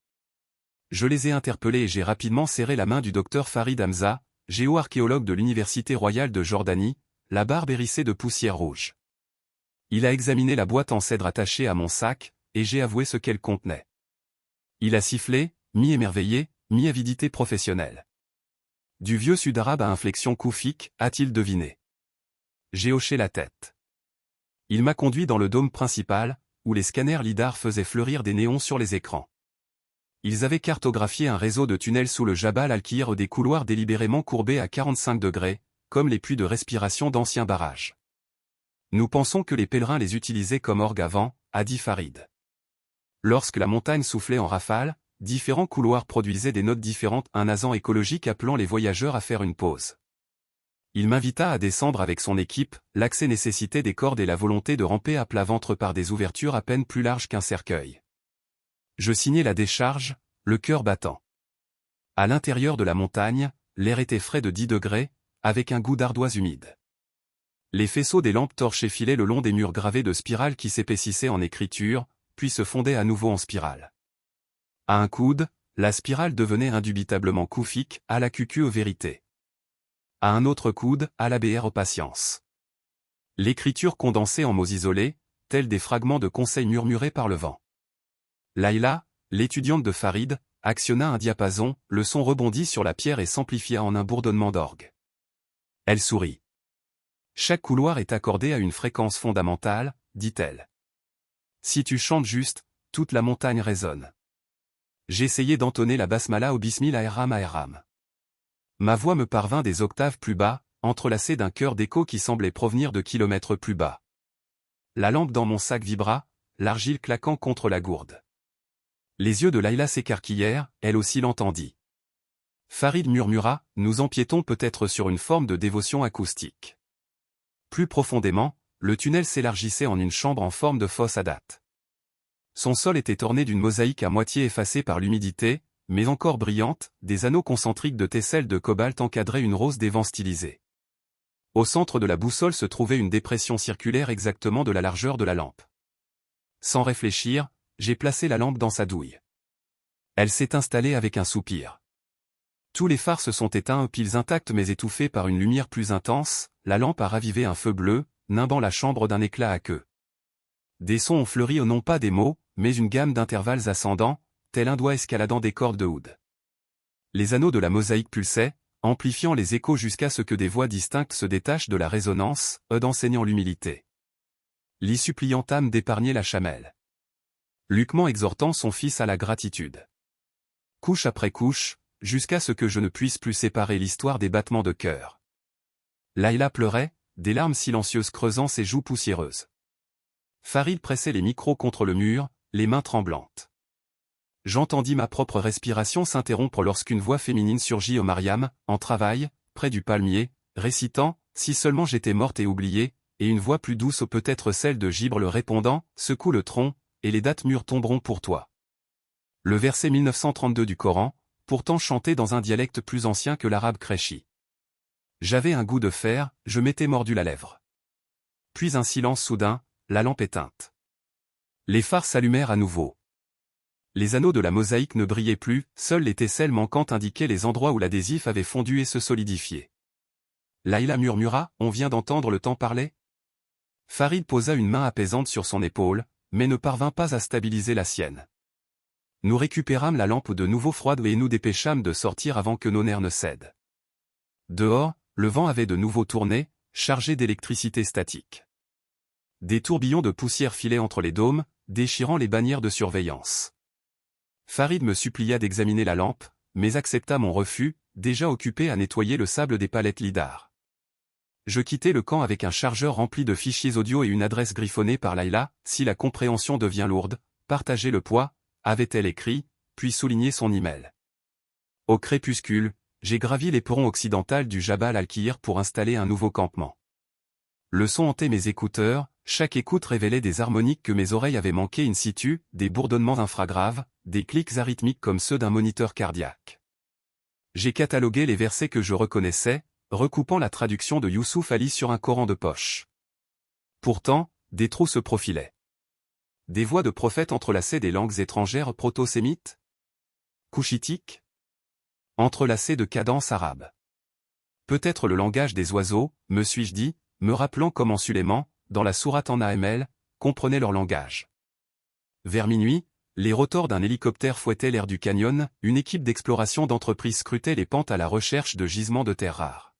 Je les ai interpellés et j'ai rapidement serré la main du docteur Farid Hamza, géoarchéologue de l'Université royale de Jordanie, la barbe hérissée de poussière rouge. Il a examiné la boîte en cèdre attachée à mon sac, et j'ai avoué ce qu'elle contenait. Il a sifflé, mi-émerveillé, mi-avidité professionnelle. Du vieux sud-arabe à inflexion koufique, a-t-il deviné. J'ai hoché la tête. Il m'a conduit dans le dôme principal, où les scanners lidar faisaient fleurir des néons sur les écrans. Ils avaient cartographié un réseau de tunnels sous le Jabal al-Kir, des couloirs délibérément courbés à 45 degrés, comme les puits de respiration d'anciens barrages. Nous pensons que les pèlerins les utilisaient comme orgue avant, a dit Farid. Lorsque la montagne soufflait en rafale, différents couloirs produisaient des notes différentes, un nasant écologique appelant les voyageurs à faire une pause. Il m'invita à descendre avec son équipe, l'accès nécessitait des cordes et la volonté de ramper à plat ventre par des ouvertures à peine plus larges qu'un cercueil. Je signai la décharge, le cœur battant. À l'intérieur de la montagne, l'air était frais de 10 degrés, avec un goût d'ardoise humide. Les faisceaux des lampes torches filaient le long des murs gravés de spirales qui s'épaississaient en écriture, puis se fondaient à nouveau en spirale. À un coude, la spirale devenait indubitablement koufique, à la QQ aux vérités. À un autre coude, à la BR aux patience. L'écriture condensée en mots isolés, tels des fragments de conseils murmurés par le vent. Laïla, l'étudiante de Farid, actionna un diapason, le son rebondit sur la pierre et s'amplifia en un bourdonnement d'orgue. Elle sourit. Chaque couloir est accordé à une fréquence fondamentale, dit-elle. Si tu chantes juste, toute la montagne résonne. J'essayai d'entonner la basmala au bismillah aram. Ma voix me parvint des octaves plus bas, entrelacée d'un chœur d'écho qui semblait provenir de kilomètres plus bas. La lampe dans mon sac vibra, l'argile claquant contre la gourde. Les yeux de Laïla s'écarquillèrent, elle aussi l'entendit. Farid murmura, nous empiétons peut-être sur une forme de dévotion acoustique. Plus profondément, le tunnel s'élargissait en une chambre en forme de fosse à date. Son sol était orné d'une mosaïque à moitié effacée par l'humidité, mais encore brillante, des anneaux concentriques de tesselles de cobalt encadraient une rose des vents stylisée. Au centre de la boussole se trouvait une dépression circulaire exactement de la largeur de la lampe. Sans réfléchir, j'ai placé la lampe dans sa douille. Elle s'est installée avec un soupir. Tous les phares se sont éteints, piles intactes mais étouffées par une lumière plus intense, la lampe a ravivé un feu bleu, nimbant la chambre d'un éclat à queue. Des sons ont fleuri non pas des mots, mais une gamme d'intervalles ascendants, tel un doigt escaladant des cordes de oud. Les anneaux de la mosaïque pulsaient, amplifiant les échos jusqu'à ce que des voix distinctes se détachent de la résonance, enseignant l'humilité. Lis suppliant âme d'épargner la chamelle. Luquement exhortant son fils à la gratitude. Couche après couche, jusqu'à ce que je ne puisse plus séparer l'histoire des battements de cœur. Laïla pleurait, des larmes silencieuses creusant ses joues poussiéreuses. Farid pressait les micros contre le mur, les mains tremblantes. J'entendis ma propre respiration s'interrompre lorsqu'une voix féminine surgit au Mariam, en travail, près du palmier, récitant « Si seulement j'étais morte et oubliée », et une voix plus douce peut-être celle de Gibre le répondant « Secoue le tronc, et les dattes mûres tomberont pour toi ». Le verset 1932 du Coran, pourtant chanté dans un dialecte plus ancien que l'arabe Qurayshi. J'avais un goût de fer, je m'étais mordu la lèvre. Puis un silence soudain, la lampe éteinte. Les phares s'allumèrent à nouveau. Les anneaux de la mosaïque ne brillaient plus, seule l'étincelle manquante indiquait les endroits où l'adhésif avait fondu et se solidifié. Laïla murmura, on vient d'entendre le temps parler? Farid posa une main apaisante sur son épaule, mais ne parvint pas à stabiliser la sienne. Nous récupérâmes la lampe de nouveau froide et nous dépêchâmes de sortir avant que nos nerfs ne cèdent. Dehors, le vent avait de nouveau tourné, chargé d'électricité statique. Des tourbillons de poussière filaient entre les dômes, déchirant les bannières de surveillance. Farid me supplia d'examiner la lampe, mais accepta mon refus, déjà occupé à nettoyer le sable des palettes lidar. Je quittai le camp avec un chargeur rempli de fichiers audio et une adresse griffonnée par Laïla, si la compréhension devient lourde, partagez le poids, avait-elle écrit, puis souligné son email. Au crépuscule, j'ai gravi l'éperon occidental du Jabal al-Kir pour installer un nouveau campement. Le son hantait mes écouteurs, chaque écoute révélait des harmoniques que mes oreilles avaient manquées in situ, des bourdonnements infragraves, des clics arythmiques comme ceux d'un moniteur cardiaque. J'ai catalogué les versets que je reconnaissais, recoupant la traduction de Youssouf Ali sur un Coran de poche. Pourtant, des trous se profilaient. Des voix de prophètes entrelacées des langues étrangères proto-sémites? Couchitiques? Entrelacées de cadences arabes. Peut-être le langage des oiseaux, me suis-je dit, me rappelant comment Sulayman, dans la sourate en AML, comprenait leur langage. Vers minuit, les rotors d'un hélicoptère fouettaient l'air du canyon, une équipe d'exploration d'entreprise scrutait les pentes à la recherche de gisements de terres rares.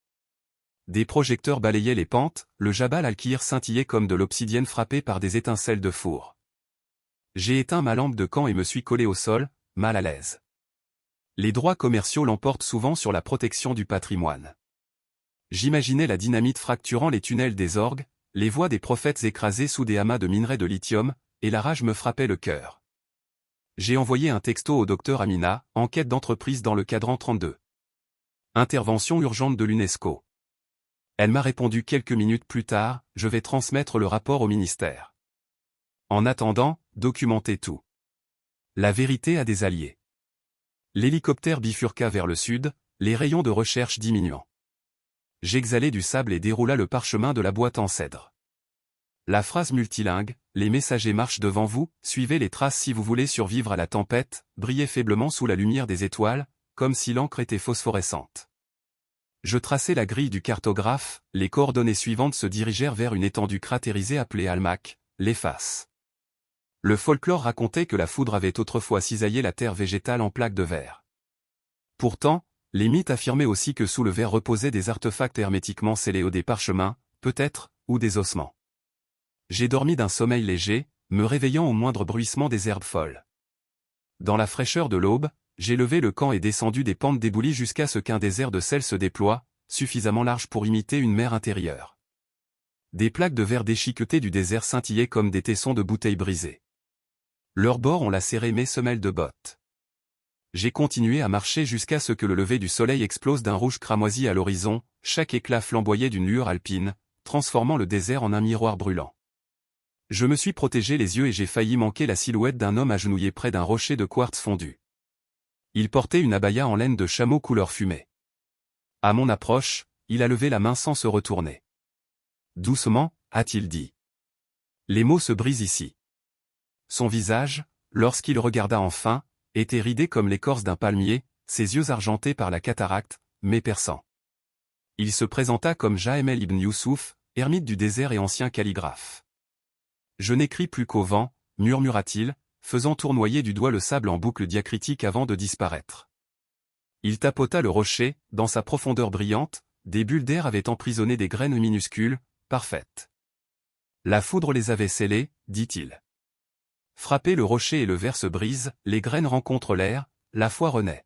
Des projecteurs balayaient les pentes, le Jabal al-Kir scintillait comme de l'obsidienne frappée par des étincelles de four. J'ai éteint ma lampe de camp et me suis collé au sol, mal à l'aise. Les droits commerciaux l'emportent souvent sur la protection du patrimoine. J'imaginais la dynamite fracturant les tunnels des orgues, les voix des prophètes écrasés sous des amas de minerais de lithium, et la rage me frappait le cœur. J'ai envoyé un texto au docteur Amina, enquête d'entreprise dans le cadran 32. Intervention urgente de l'UNESCO. Elle m'a répondu quelques minutes plus tard, je vais transmettre le rapport au ministère. En attendant, documentez tout. La vérité a des alliés. L'hélicoptère bifurqua vers le sud, les rayons de recherche diminuant. J'exhalai du sable et déroula le parchemin de la boîte en cèdre. La phrase multilingue, les messagers marchent devant vous, suivez les traces si vous voulez survivre à la tempête, brillait faiblement sous la lumière des étoiles, comme si l'encre était phosphorescente. Je traçai la grille du cartographe, les coordonnées suivantes se dirigèrent vers une étendue cratérisée appelée Almac, l'Efface. Le folklore racontait que la foudre avait autrefois cisaillé la terre végétale en plaques de verre. Pourtant, les mythes affirmaient aussi que sous le verre reposaient des artefacts hermétiquement scellés ou des parchemins, peut-être, ou des ossements. J'ai dormi d'un sommeil léger, me réveillant au moindre bruissement des herbes folles. Dans la fraîcheur de l'aube, j'ai levé le camp et descendu des pentes d'éboulis jusqu'à ce qu'un désert de sel se déploie, suffisamment large pour imiter une mer intérieure. Des plaques de verre déchiquetées du désert scintillaient comme des tessons de bouteilles brisées. Leurs bords ont lacéré mes semelles de bottes. J'ai continué à marcher jusqu'à ce que le lever du soleil explose d'un rouge cramoisi à l'horizon, chaque éclat flamboyait d'une lueur alpine, transformant le désert en un miroir brûlant. Je me suis protégé les yeux et j'ai failli manquer la silhouette d'un homme agenouillé près d'un rocher de quartz fondu. Il portait une abaya en laine de chameau couleur fumée. À mon approche, il a levé la main sans se retourner. Doucement, a-t-il dit. Les mots se brisent ici. Son visage, lorsqu'il regarda enfin, était ridé comme l'écorce d'un palmier, ses yeux argentés par la cataracte, mais perçants. Il se présenta comme Jahemel ibn Youssouf, ermite du désert et ancien calligraphe. Je n'écris plus qu'au vent, murmura-t-il, faisant tournoyer du doigt le sable en boucle diacritique avant de disparaître. Il tapota le rocher, dans sa profondeur brillante, des bulles d'air avaient emprisonné des graines minuscules, parfaites. La foudre les avait scellées, dit-il. Frappez le rocher et le verre se brise, les graines rencontrent l'air, la foi renaît.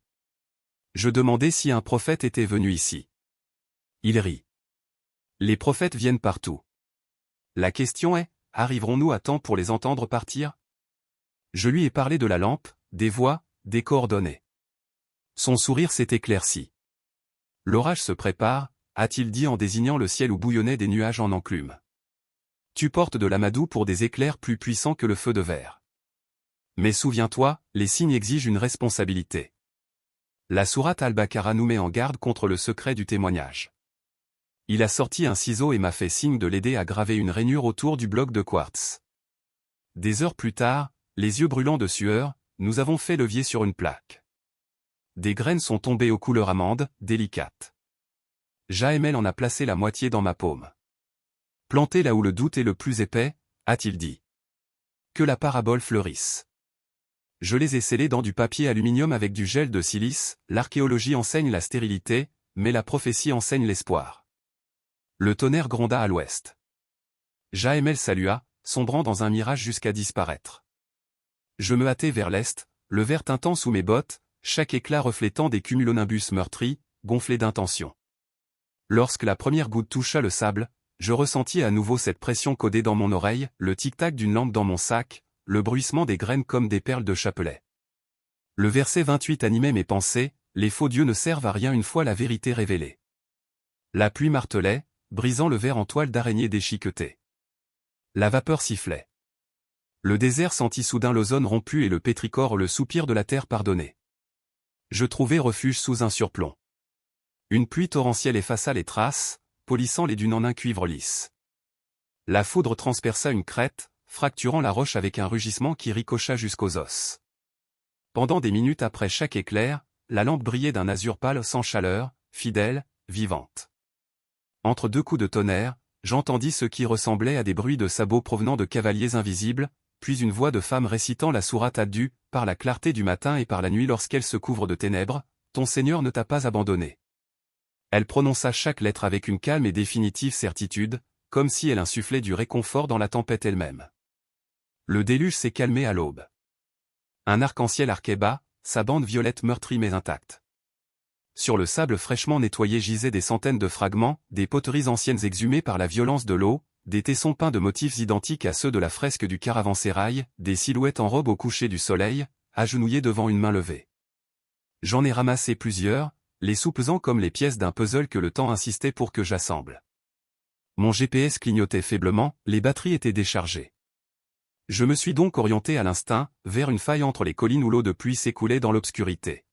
Je demandai si un prophète était venu ici. Il rit. Les prophètes viennent partout. La question est, arriverons-nous à temps pour les entendre partir? Je lui ai parlé de la lampe, des voies, des coordonnées. Son sourire s'est éclairci. L'orage se prépare, a-t-il dit en désignant le ciel où bouillonnaient des nuages en enclume. Tu portes de l'amadou pour des éclairs plus puissants que le feu de verre. Mais souviens-toi, les signes exigent une responsabilité. La sourate Al-Baqara nous met en garde contre le secret du témoignage. Il a sorti un ciseau et m'a fait signe de l'aider à graver une rainure autour du bloc de quartz. Des heures plus tard, les yeux brûlants de sueur, nous avons fait levier sur une plaque. Des graines sont tombées aux couleurs amandes, délicates. Jaemel en a placé la moitié dans ma paume. Plantez là où le doute est le plus épais, a-t-il dit. Que la parabole fleurisse. Je les ai scellés dans du papier aluminium avec du gel de silice, l'archéologie enseigne la stérilité, mais la prophétie enseigne l'espoir. Le tonnerre gronda à l'ouest. Jaemel salua, sombrant dans un mirage jusqu'à disparaître. Je me hâtai vers l'est, le vert tintant sous mes bottes, chaque éclat reflétant des cumulonimbus meurtris, gonflés d'intention. Lorsque la première goutte toucha le sable, je ressentis à nouveau cette pression codée dans mon oreille, le tic-tac d'une lampe dans mon sac, le bruissement des graines comme des perles de chapelet. Le verset 28 animait mes pensées, les faux dieux ne servent à rien une fois la vérité révélée. La pluie martelait, brisant le verre en toile d'araignée déchiquetée. La vapeur sifflait. Le désert sentit soudain l'ozone rompu et le pétrichore le soupir de la terre pardonnée. Je trouvai refuge sous un surplomb. Une pluie torrentielle effaça les traces, polissant les dunes en un cuivre lisse. La foudre transperça une crête, fracturant la roche avec un rugissement qui ricocha jusqu'aux os. Pendant des minutes après chaque éclair, la lampe brillait d'un azur pâle sans chaleur, fidèle, vivante. Entre deux coups de tonnerre, j'entendis ce qui ressemblait à des bruits de sabots provenant de cavaliers invisibles, puis une voix de femme récitant la sourate Ad-Du, par la clarté du matin et par la nuit lorsqu'elle se couvre de ténèbres, ton Seigneur ne t'a pas abandonné. Elle prononça chaque lettre avec une calme et définitive certitude, comme si elle insufflait du réconfort dans la tempête elle-même. Le déluge s'est calmé à l'aube. Un arc-en-ciel arquait bas, sa bande violette meurtrie mais intacte. Sur le sable fraîchement nettoyé gisaient des centaines de fragments, des poteries anciennes exhumées par la violence de l'eau, des tessons peints de motifs identiques à ceux de la fresque du caravansérail, des silhouettes en robe au coucher du soleil, agenouillées devant une main levée. J'en ai ramassé plusieurs, les soupesant comme les pièces d'un puzzle que le temps insistait pour que j'assemble. Mon GPS clignotait faiblement, les batteries étaient déchargées. Je me suis donc orienté à l'instinct, vers une faille entre les collines où l'eau de pluie s'écoulait dans l'obscurité.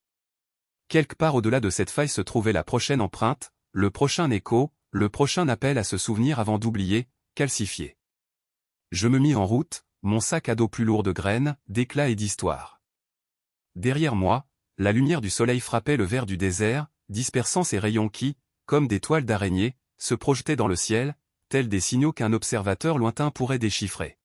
Quelque part au-delà de cette faille se trouvait la prochaine empreinte, le prochain écho, le prochain appel à se souvenir avant d'oublier, calcifié. Je me mis en route, mon sac à dos plus lourd de graines, d'éclats et d'histoire. Derrière moi, la lumière du soleil frappait le vert du désert, dispersant ses rayons qui, comme des toiles d'araignée, se projetaient dans le ciel, tels des signaux qu'un observateur lointain pourrait déchiffrer.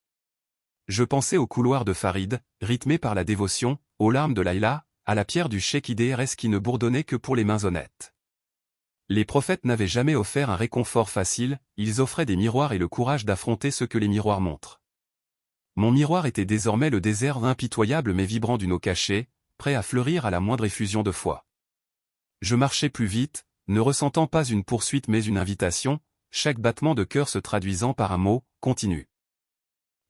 Je pensais au couloir de Farid, rythmé par la dévotion, aux larmes de Laïla, à la pierre du cheikh IDRS qui ne bourdonnait que pour les mains honnêtes. Les prophètes n'avaient jamais offert un réconfort facile, ils offraient des miroirs et le courage d'affronter ce que les miroirs montrent. Mon miroir était désormais le désert impitoyable mais vibrant d'une eau cachée, prêt à fleurir à la moindre effusion de foi. Je marchais plus vite, ne ressentant pas une poursuite mais une invitation, chaque battement de cœur se traduisant par un mot, continue.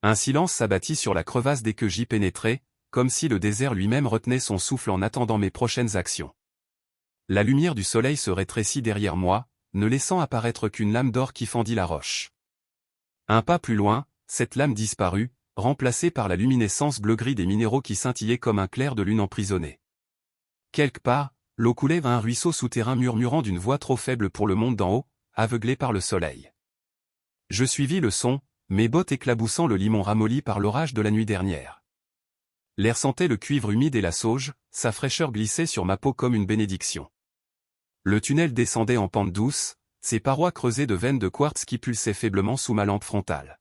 Un silence s'abattit sur la crevasse dès que j'y pénétrais, comme si le désert lui-même retenait son souffle en attendant mes prochaines actions. La lumière du soleil se rétrécit derrière moi, ne laissant apparaître qu'une lame d'or qui fendit la roche. Un pas plus loin, cette lame disparut, remplacée par la luminescence bleu-gris des minéraux qui scintillaient comme un clair de lune emprisonné. Quelque part, l'eau coulait vers un ruisseau souterrain murmurant d'une voix trop faible pour le monde d'en haut, aveuglé par le soleil. Je suivis le son, mes bottes éclaboussant le limon ramolli par l'orage de la nuit dernière. L'air sentait le cuivre humide et la sauge, sa fraîcheur glissait sur ma peau comme une bénédiction. Le tunnel descendait en pente douce, ses parois creusées de veines de quartz qui pulsaient faiblement sous ma lampe frontale.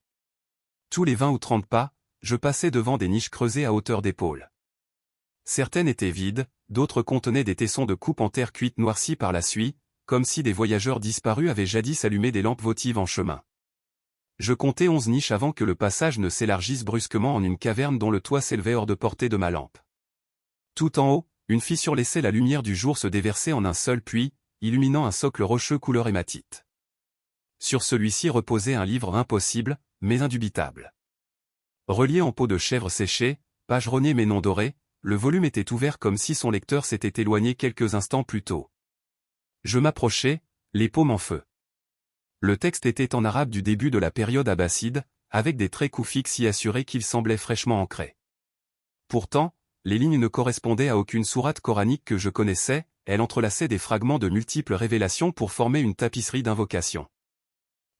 Tous les 20 ou 30 pas, je passais devant des niches creusées à hauteur d'épaule. Certaines étaient vides, d'autres contenaient des tessons de coupe en terre cuite noircis par la suie, comme si des voyageurs disparus avaient jadis allumé des lampes votives en chemin. Je comptais 11 niches avant que le passage ne s'élargisse brusquement en une caverne dont le toit s'élevait hors de portée de ma lampe. Tout en haut, une fissure laissait la lumière du jour se déverser en un seul puits, illuminant un socle rocheux couleur hématite. Sur celui-ci reposait un livre impossible, mais indubitable. Relié en peau de chèvre séchée, page rognées mais non dorée, le volume était ouvert comme si son lecteur s'était éloigné quelques instants plus tôt. Je m'approchai, les paumes en feu. Le texte était en arabe du début de la période abbasside, avec des traits koufiques si assurés qu'il semblait fraîchement ancré. Pourtant, les lignes ne correspondaient à aucune sourate coranique que je connaissais, elles entrelaçaient des fragments de multiples révélations pour former une tapisserie d'invocations.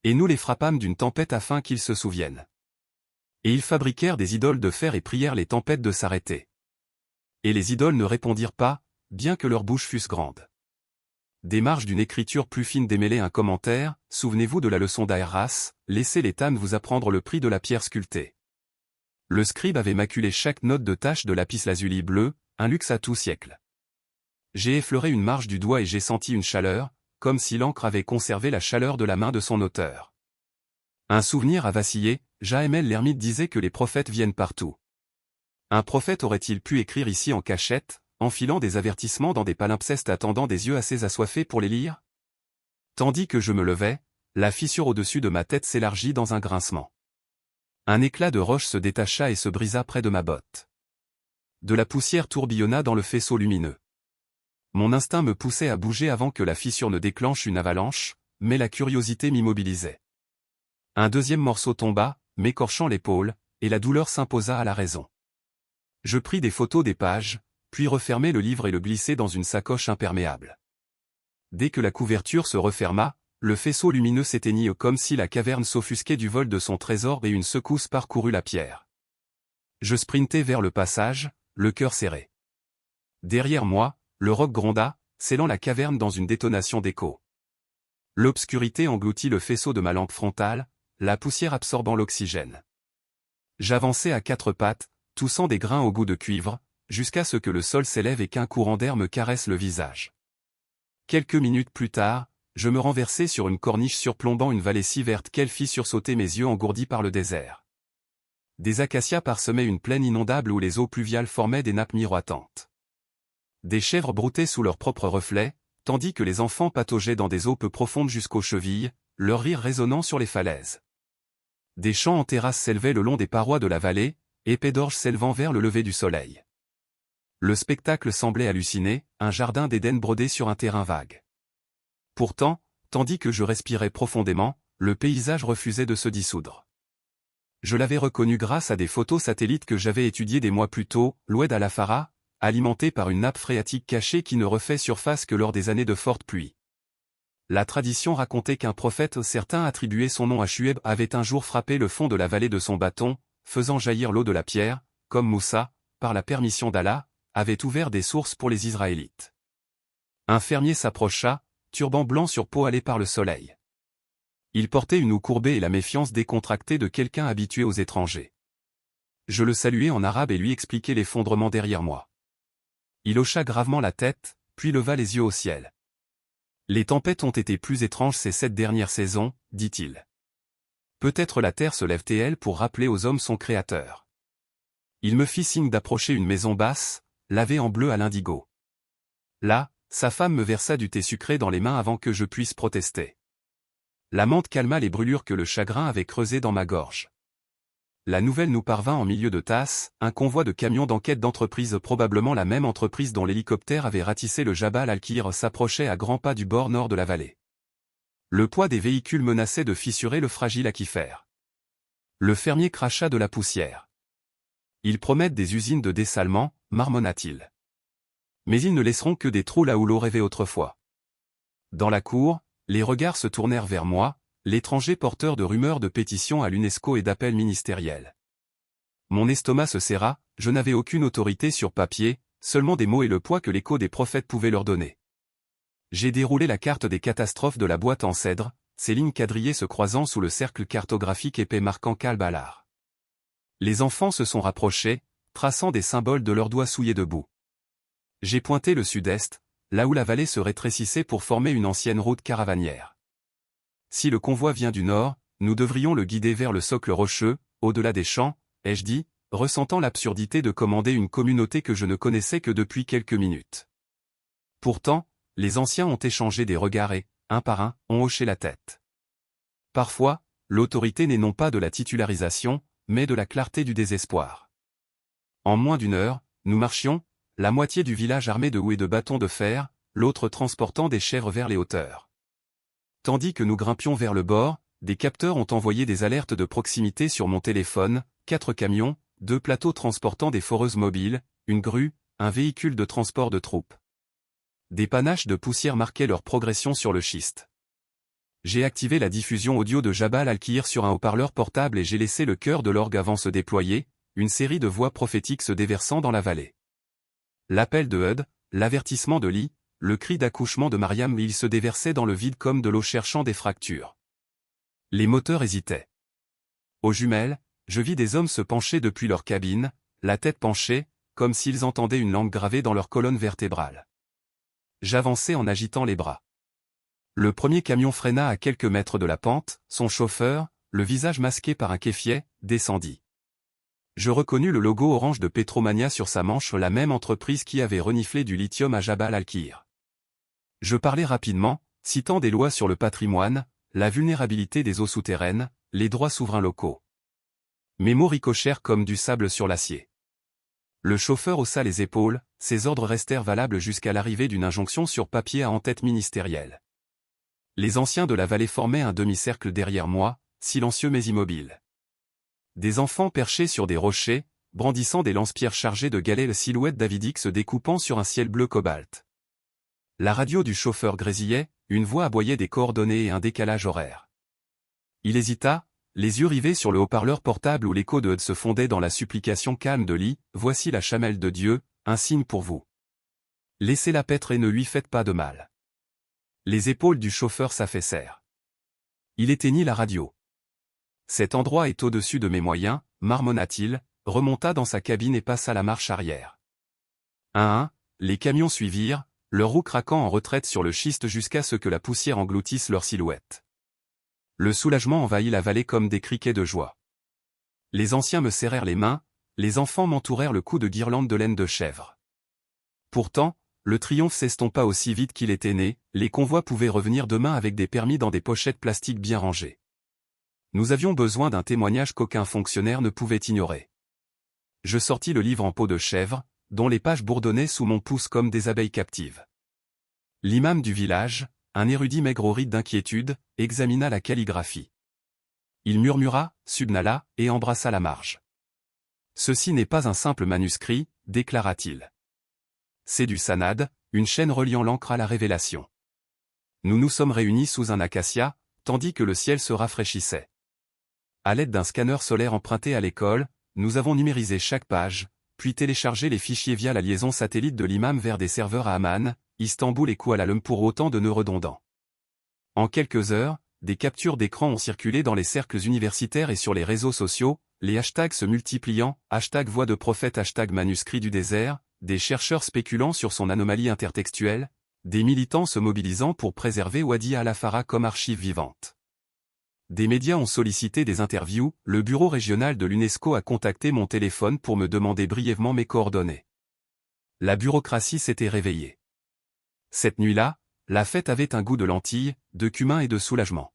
Et nous les frappâmes d'une tempête afin qu'ils se souviennent. Et ils fabriquèrent des idoles de fer et prièrent les tempêtes de s'arrêter. Et les idoles ne répondirent pas, bien que leurs bouches fussent grandes. Des marges d'une écriture plus fine démêlaient un commentaire, souvenez-vous de la leçon d'Aerras, laissez les Thames vous apprendre le prix de la pierre sculptée. Le scribe avait maculé chaque note de tache de lapis-lazuli bleu, un luxe à tout siècle. J'ai effleuré une marge du doigt et j'ai senti une chaleur, comme si l'encre avait conservé la chaleur de la main de son auteur. Un souvenir a vacillé, Jaëmel l'ermite disait que les prophètes viennent partout. Un prophète aurait-il pu écrire ici en cachette, enfilant des avertissements dans des palimpsestes attendant des yeux assez assoiffés pour les lire? Tandis que je me levais, la fissure au-dessus de ma tête s'élargit dans un grincement. Un éclat de roche se détacha et se brisa près de ma botte. De la poussière tourbillonna dans le faisceau lumineux. Mon instinct me poussait à bouger avant que la fissure ne déclenche une avalanche, mais la curiosité m'immobilisait. Un deuxième morceau tomba, m'écorchant l'épaule, et la douleur s'imposa à la raison. Je pris des photos des pages, puis refermai le livre et le glissai dans une sacoche imperméable. Dès que la couverture se referma, le faisceau lumineux s'éteignit comme si la caverne s'offusquait du vol de son trésor et une secousse parcourut la pierre. Je sprintai vers le passage, le cœur serré. Derrière moi, le roc gronda, scellant la caverne dans une détonation d'écho. L'obscurité engloutit le faisceau de ma lampe frontale, la poussière absorbant l'oxygène. J'avançai à quatre pattes, toussant des grains au goût de cuivre, jusqu'à ce que le sol s'élève et qu'un courant d'air me caresse le visage. Quelques minutes plus tard, je me renversai sur une corniche surplombant une vallée si verte qu'elle fit sursauter mes yeux engourdis par le désert. Des acacias parsemaient une plaine inondable où les eaux pluviales formaient des nappes miroitantes. Des chèvres broutaient sous leurs propres reflets, tandis que les enfants pataugeaient dans des eaux peu profondes jusqu'aux chevilles, leur rire résonnant sur les falaises. Des champs en terrasse s'élevaient le long des parois de la vallée, épais d'orge s'élevant vers le lever du soleil. Le spectacle semblait halluciné, un jardin d'Éden brodé sur un terrain vague. Pourtant, tandis que je respirais profondément, le paysage refusait de se dissoudre. Je l'avais reconnu grâce à des photos satellites que j'avais étudiées des mois plus tôt, l'Oued al-Afara, alimenté par une nappe phréatique cachée qui ne refait surface que lors des années de fortes pluies. La tradition racontait qu'un prophète certain attribué son nom à Shuaib avait un jour frappé le fond de la vallée de son bâton, faisant jaillir l'eau de la pierre, comme Moussa, par la permission d'Allah, avait ouvert des sources pour les Israélites. Un fermier s'approcha, turban blanc sur peau hâlée par le soleil. Il portait une houe courbée et la méfiance décontractée de quelqu'un habitué aux étrangers. Je le saluai en arabe et lui expliquai l'effondrement derrière moi. Il hocha gravement la tête, puis leva les yeux au ciel. Les tempêtes ont été plus étranges ces 7 dernières saisons, dit-il. Peut-être la terre se lève-t-elle pour rappeler aux hommes son créateur. Il me fit signe d'approcher une maison basse, lavée en bleu à l'indigo. Là, sa femme me versa du thé sucré dans les mains avant que je puisse protester. La menthe calma les brûlures que le chagrin avait creusées dans ma gorge. La nouvelle nous parvint en milieu de tasse, un convoi de camions d'enquête d'entreprise, probablement la même entreprise dont l'hélicoptère avait ratissé le Jabal al-Kir, s'approchait à grands pas du bord nord de la vallée. Le poids des véhicules menaçait de fissurer le fragile aquifère. Le fermier cracha de la poussière. Ils promettent des usines de dessalement, marmonna-t-il. Mais ils ne laisseront que des trous là où l'eau rêvait autrefois. Dans la cour, les regards se tournèrent vers moi, l'étranger porteur de rumeurs de pétitions à l'UNESCO et d'appels ministériels. Mon estomac se serra, je n'avais aucune autorité sur papier, seulement des mots et le poids que l'écho des prophètes pouvait leur donner. J'ai déroulé la carte des catastrophes de la boîte en cèdre, ces lignes quadrillées se croisant sous le cercle cartographique épais marquant Kalbalar. Les enfants se sont rapprochés, traçant des symboles de leurs doigts souillés de boue. J'ai pointé le sud-est, là où la vallée se rétrécissait pour former une ancienne route caravanière. Si le convoi vient du nord, nous devrions le guider vers le socle rocheux, au-delà des champs, ai-je dit, ressentant l'absurdité de commander une communauté que je ne connaissais que depuis quelques minutes. Pourtant, les anciens ont échangé des regards et, un par un, ont hoché la tête. Parfois, l'autorité n'est non pas de la titularisation, mais de la clarté du désespoir. En moins d'une heure, nous marchions, la moitié du village armé de houes et de bâtons de fer, l'autre transportant des chèvres vers les hauteurs. Tandis que nous grimpions vers le bord, des capteurs ont envoyé des alertes de proximité sur mon téléphone, 4 camions, 2 plateaux transportant des foreuses mobiles, une grue, un véhicule de transport de troupes. Des panaches de poussière marquaient leur progression sur le schiste. J'ai activé la diffusion audio de Jabal Al-Kir sur un haut-parleur portable et j'ai laissé le cœur de l'orgue avant se déployer, une série de voix prophétiques se déversant dans la vallée. L'appel de Hud, l'avertissement de Lee, le cri d'accouchement de Mariam, il se déversait dans le vide comme de l'eau cherchant des fractures. Les moteurs hésitaient. Aux jumelles, je vis des hommes se pencher depuis leur cabine, la tête penchée, comme s'ils entendaient une langue gravée dans leur colonne vertébrale. J'avançais en agitant les bras. Le premier camion freina à quelques mètres de la pente, son chauffeur, le visage masqué par un kéfier, descendit. Je reconnus le logo orange de Petromania sur sa manche, la même entreprise qui avait reniflé du lithium à Jabal Al-Kir. Je parlais rapidement, citant des lois sur le patrimoine, la vulnérabilité des eaux souterraines, les droits souverains locaux. Mes mots ricochèrent comme du sable sur l'acier. Le chauffeur haussa les épaules, ses ordres restèrent valables jusqu'à l'arrivée d'une injonction sur papier à en-tête ministérielle. Les anciens de la vallée formaient un demi-cercle derrière moi, silencieux mais immobiles. Des enfants perchés sur des rochers, brandissant des lance-pierres chargées de galets, la silhouette davidique se découpant sur un ciel bleu cobalt. La radio du chauffeur grésillait, une voix aboyait des coordonnées et un décalage horaire. Il hésita, les yeux rivés sur le haut-parleur portable où l'écho de Hud se fondait dans la supplication calme de Lee, « Voici la chamelle de Dieu, un signe pour vous. Laissez-la paître et ne lui faites pas de mal. » Les épaules du chauffeur s'affaissèrent. Il éteignit la radio. Cet endroit est au-dessus de mes moyens, marmonna-t-il, remonta dans sa cabine et passa la marche arrière. Un à un, les camions suivirent, leurs roues craquant en retraite sur le schiste jusqu'à ce que la poussière engloutisse leur silhouette. Le soulagement envahit la vallée comme des criquets de joie. Les anciens me serrèrent les mains, les enfants m'entourèrent le cou de guirlandes de laine de chèvre. Pourtant, le triomphe s'estompa aussi vite qu'il était né, les convois pouvaient revenir demain avec des permis dans des pochettes plastiques bien rangées. Nous avions besoin d'un témoignage qu'aucun fonctionnaire ne pouvait ignorer. Je sortis le livre en peau de chèvre, dont les pages bourdonnaient sous mon pouce comme des abeilles captives. L'imam du village, un érudit maigre aux rides d'inquiétude, examina la calligraphie. Il murmura, subnala, et embrassa la marge. « Ceci n'est pas un simple manuscrit, déclara-t-il. C'est du sanad, une chaîne reliant l'encre à la révélation. Nous nous sommes réunis sous un acacia, tandis que le ciel se rafraîchissait. À l'aide d'un scanner solaire emprunté à l'école, nous avons numérisé chaque page, puis téléchargé les fichiers via la liaison satellite de l'imam vers des serveurs à Amman, Istanbul et Kuala Lumpur, autant de nœuds redondants. En quelques heures, des captures d'écran ont circulé dans les cercles universitaires et sur les réseaux sociaux, les hashtags se multipliant, hashtag voix de prophète, hashtag manuscrit du désert, des chercheurs spéculant sur son anomalie intertextuelle, des militants se mobilisant pour préserver Wadi al-Afara comme archive vivante. Des médias ont sollicité des interviews, le bureau régional de l'UNESCO a contacté mon téléphone pour me demander brièvement mes coordonnées. La bureaucratie s'était réveillée. Cette nuit-là, la fête avait un goût de lentilles, de cumin et de soulagement.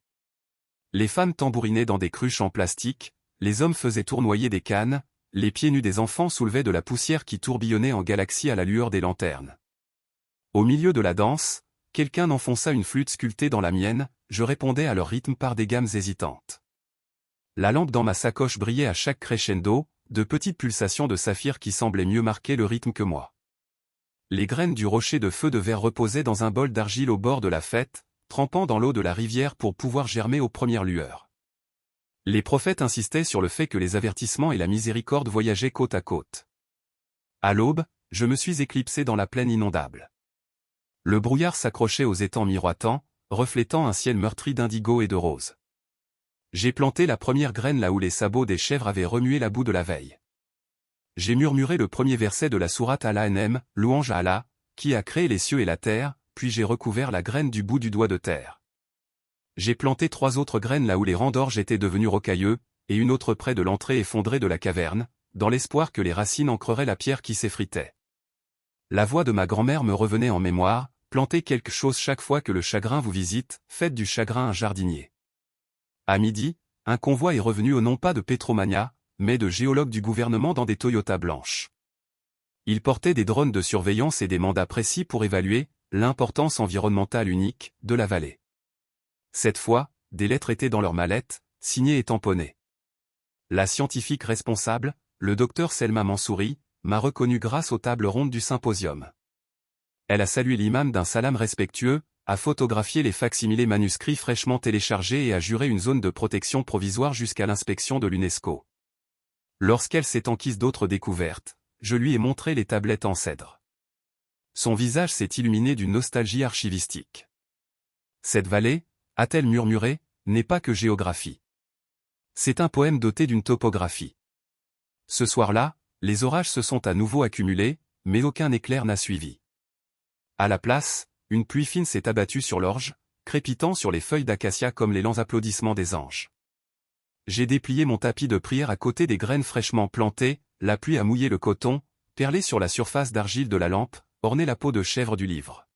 Les femmes tambourinaient dans des cruches en plastique, les hommes faisaient tournoyer des cannes, les pieds nus des enfants soulevaient de la poussière qui tourbillonnait en galaxies à la lueur des lanternes. Au milieu de la danse, quelqu'un enfonça une flûte sculptée dans la mienne, je répondais à leur rythme par des gammes hésitantes. La lampe dans ma sacoche brillait à chaque crescendo, de petites pulsations de saphir qui semblaient mieux marquer le rythme que moi. Les graines du rocher de feu de verre reposaient dans un bol d'argile au bord de la fête, trempant dans l'eau de la rivière pour pouvoir germer aux premières lueurs. Les prophètes insistaient sur le fait que les avertissements et la miséricorde voyageaient côte à côte. À l'aube, je me suis éclipsé dans la plaine inondable. Le brouillard s'accrochait aux étangs miroitants, reflétant un ciel meurtri d'indigo et de rose. J'ai planté la première graine là où les sabots des chèvres avaient remué la boue de la veille. J'ai murmuré le premier verset de la sourate Al-An'am, louange à Allah, qui a créé les cieux et la terre, puis j'ai recouvert la graine du bout du doigt de terre. J'ai planté 3 autres graines là où les rangs d'orge étaient devenus rocailleux, et une autre près de l'entrée effondrée de la caverne, dans l'espoir que les racines ancreraient la pierre qui s'effritait. La voix de ma grand-mère me revenait en mémoire, plantez quelque chose chaque fois que le chagrin vous visite, faites du chagrin un jardinier. À midi, un convoi est revenu au non pas de Petromania, mais de géologues du gouvernement dans des Toyota blanches. Ils portaient des drones de surveillance et des mandats précis pour évaluer l'importance environnementale unique de la vallée. Cette fois, des lettres étaient dans leurs mallettes, signées et tamponnées. La scientifique responsable, le docteur Selma Mansouri, m'a reconnu grâce aux tables rondes du symposium. Elle a salué l'imam d'un salam respectueux, a photographié les facsimilés manuscrits fraîchement téléchargés et a juré une zone de protection provisoire jusqu'à l'inspection de l'UNESCO. Lorsqu'elle s'est enquise d'autres découvertes, je lui ai montré les tablettes en cèdre. Son visage s'est illuminé d'une nostalgie archivistique. Cette vallée, a-t-elle murmuré, n'est pas que géographie. C'est un poème doté d'une topographie. Ce soir-là, les orages se sont à nouveau accumulés, mais aucun éclair n'a suivi. À la place, une pluie fine s'est abattue sur l'orge, crépitant sur les feuilles d'acacia comme les lents applaudissements des anges. J'ai déplié mon tapis de prière à côté des graines fraîchement plantées, la pluie a mouillé le coton, perlé sur la surface d'argile de la lampe, orné la peau de chèvre du livre.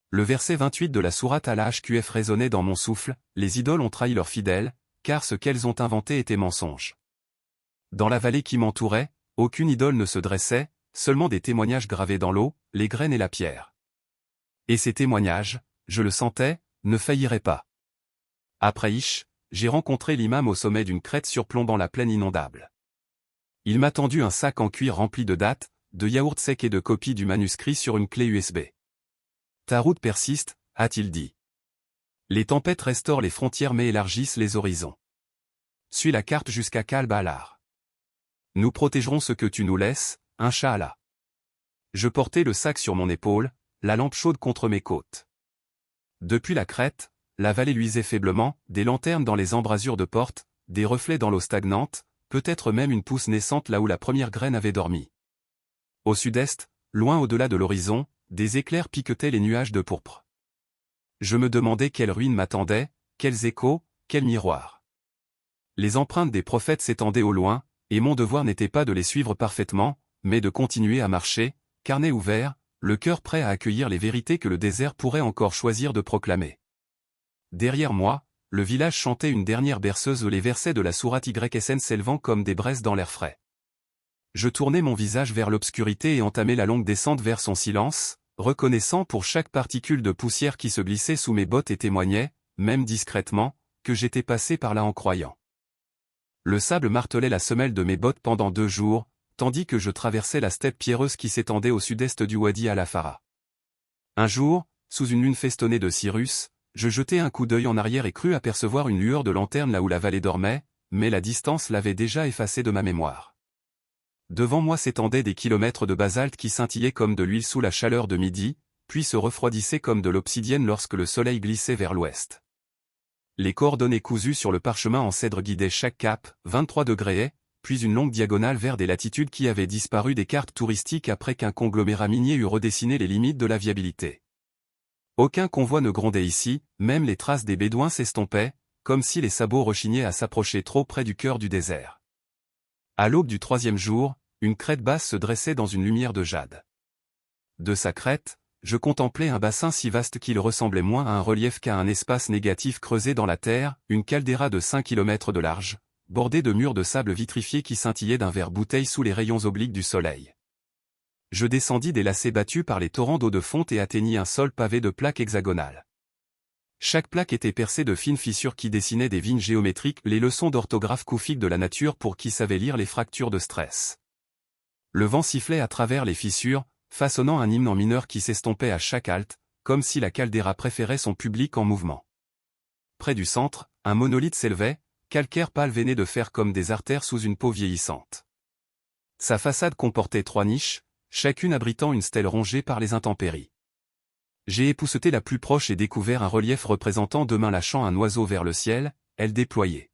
Le verset 28 de la sourate Al-Ahqaf résonnait dans mon souffle, les idoles ont trahi leurs fidèles, car ce qu'elles ont inventé était mensonge. Dans la vallée qui m'entourait, aucune idole ne se dressait, seulement des témoignages gravés dans l'eau, les graines et la pierre. Et ces témoignages, je le sentais, ne failliraient pas. Après Ish, j'ai rencontré l'imam au sommet d'une crête surplombant la plaine inondable. Il m'a tendu un sac en cuir rempli de dates, de yaourts secs et de copies du manuscrit sur une clé USB. Ta route persiste, a-t-il dit. Les tempêtes restaurent les frontières mais élargissent les horizons. Suis la carte jusqu'à Kal-Balar. Nous protégerons ce que tu nous laisses, Inch'Allah. Je portais le sac sur mon épaule, la lampe chaude contre mes côtes. Depuis la crête, la vallée luisait faiblement, des lanternes dans les embrasures de portes, des reflets dans l'eau stagnante, peut-être même une pousse naissante là où la première graine avait dormi. Au sud-est, loin au-delà de l'horizon, des éclairs piquetaient les nuages de pourpre. Je me demandais quelles ruines m'attendaient, quels échos, quels miroirs. Les empreintes des prophètes s'étendaient au loin, et mon devoir n'était pas de les suivre parfaitement, mais de continuer à marcher, carnet ouvert, le cœur prêt à accueillir les vérités que le désert pourrait encore choisir de proclamer. Derrière moi, le village chantait une dernière berceuse les versets de la sourate YSN s'élevant comme des braises dans l'air frais. Je tournais mon visage vers l'obscurité et entamais la longue descente vers son silence, reconnaissant pour chaque particule de poussière qui se glissait sous mes bottes et témoignait, même discrètement, que j'étais passé par là en croyant. Le sable martelait la semelle de mes bottes pendant 2 jours, tandis que je traversais la steppe pierreuse qui s'étendait au sud-est du Wadi Al-Afara. Un jour, sous une lune festonnée de Cyrus, je jetai un coup d'œil en arrière et crus apercevoir une lueur de lanterne là où la vallée dormait, mais la distance l'avait déjà effacée de ma mémoire. Devant moi s'étendaient des kilomètres de basalte qui scintillaient comme de l'huile sous la chaleur de midi, puis se refroidissaient comme de l'obsidienne lorsque le soleil glissait vers l'ouest. Les coordonnées cousues sur le parchemin en cèdre guidaient chaque cap, 23 degrés, puis une longue diagonale vers des latitudes qui avaient disparu des cartes touristiques après qu'un conglomérat minier eut redessiné les limites de la viabilité. Aucun convoi ne grondait ici, même les traces des bédouins s'estompaient, comme si les sabots rechignaient à s'approcher trop près du cœur du désert. À l'aube du 3e jour, une crête basse se dressait dans une lumière de jade. De sa crête, je contemplais un bassin si vaste qu'il ressemblait moins à un relief qu'à un espace négatif creusé dans la terre, une caldeira de 5 km de large, bordée de murs de sable vitrifié qui scintillaient d'un vert bouteille sous les rayons obliques du soleil. Je descendis des lacets battus par les torrents d'eau de fonte et atteignis un sol pavé de plaques hexagonales. Chaque plaque était percée de fines fissures qui dessinaient des vignes géométriques, les leçons d'orthographe koufique de la nature pour qui savait lire les fractures de stress. Le vent sifflait à travers les fissures, façonnant un hymne en mineur qui s'estompait à chaque halte, comme si la caldeira préférait son public en mouvement. Près du centre, un monolithe s'élevait, calcaire pâle veiné de fer comme des artères sous une peau vieillissante. Sa façade comportait 3 niches, chacune abritant une stèle rongée par les intempéries. J'ai épousseté la plus proche et découvert un relief représentant 2 mains lâchant un oiseau vers le ciel, aile déployée.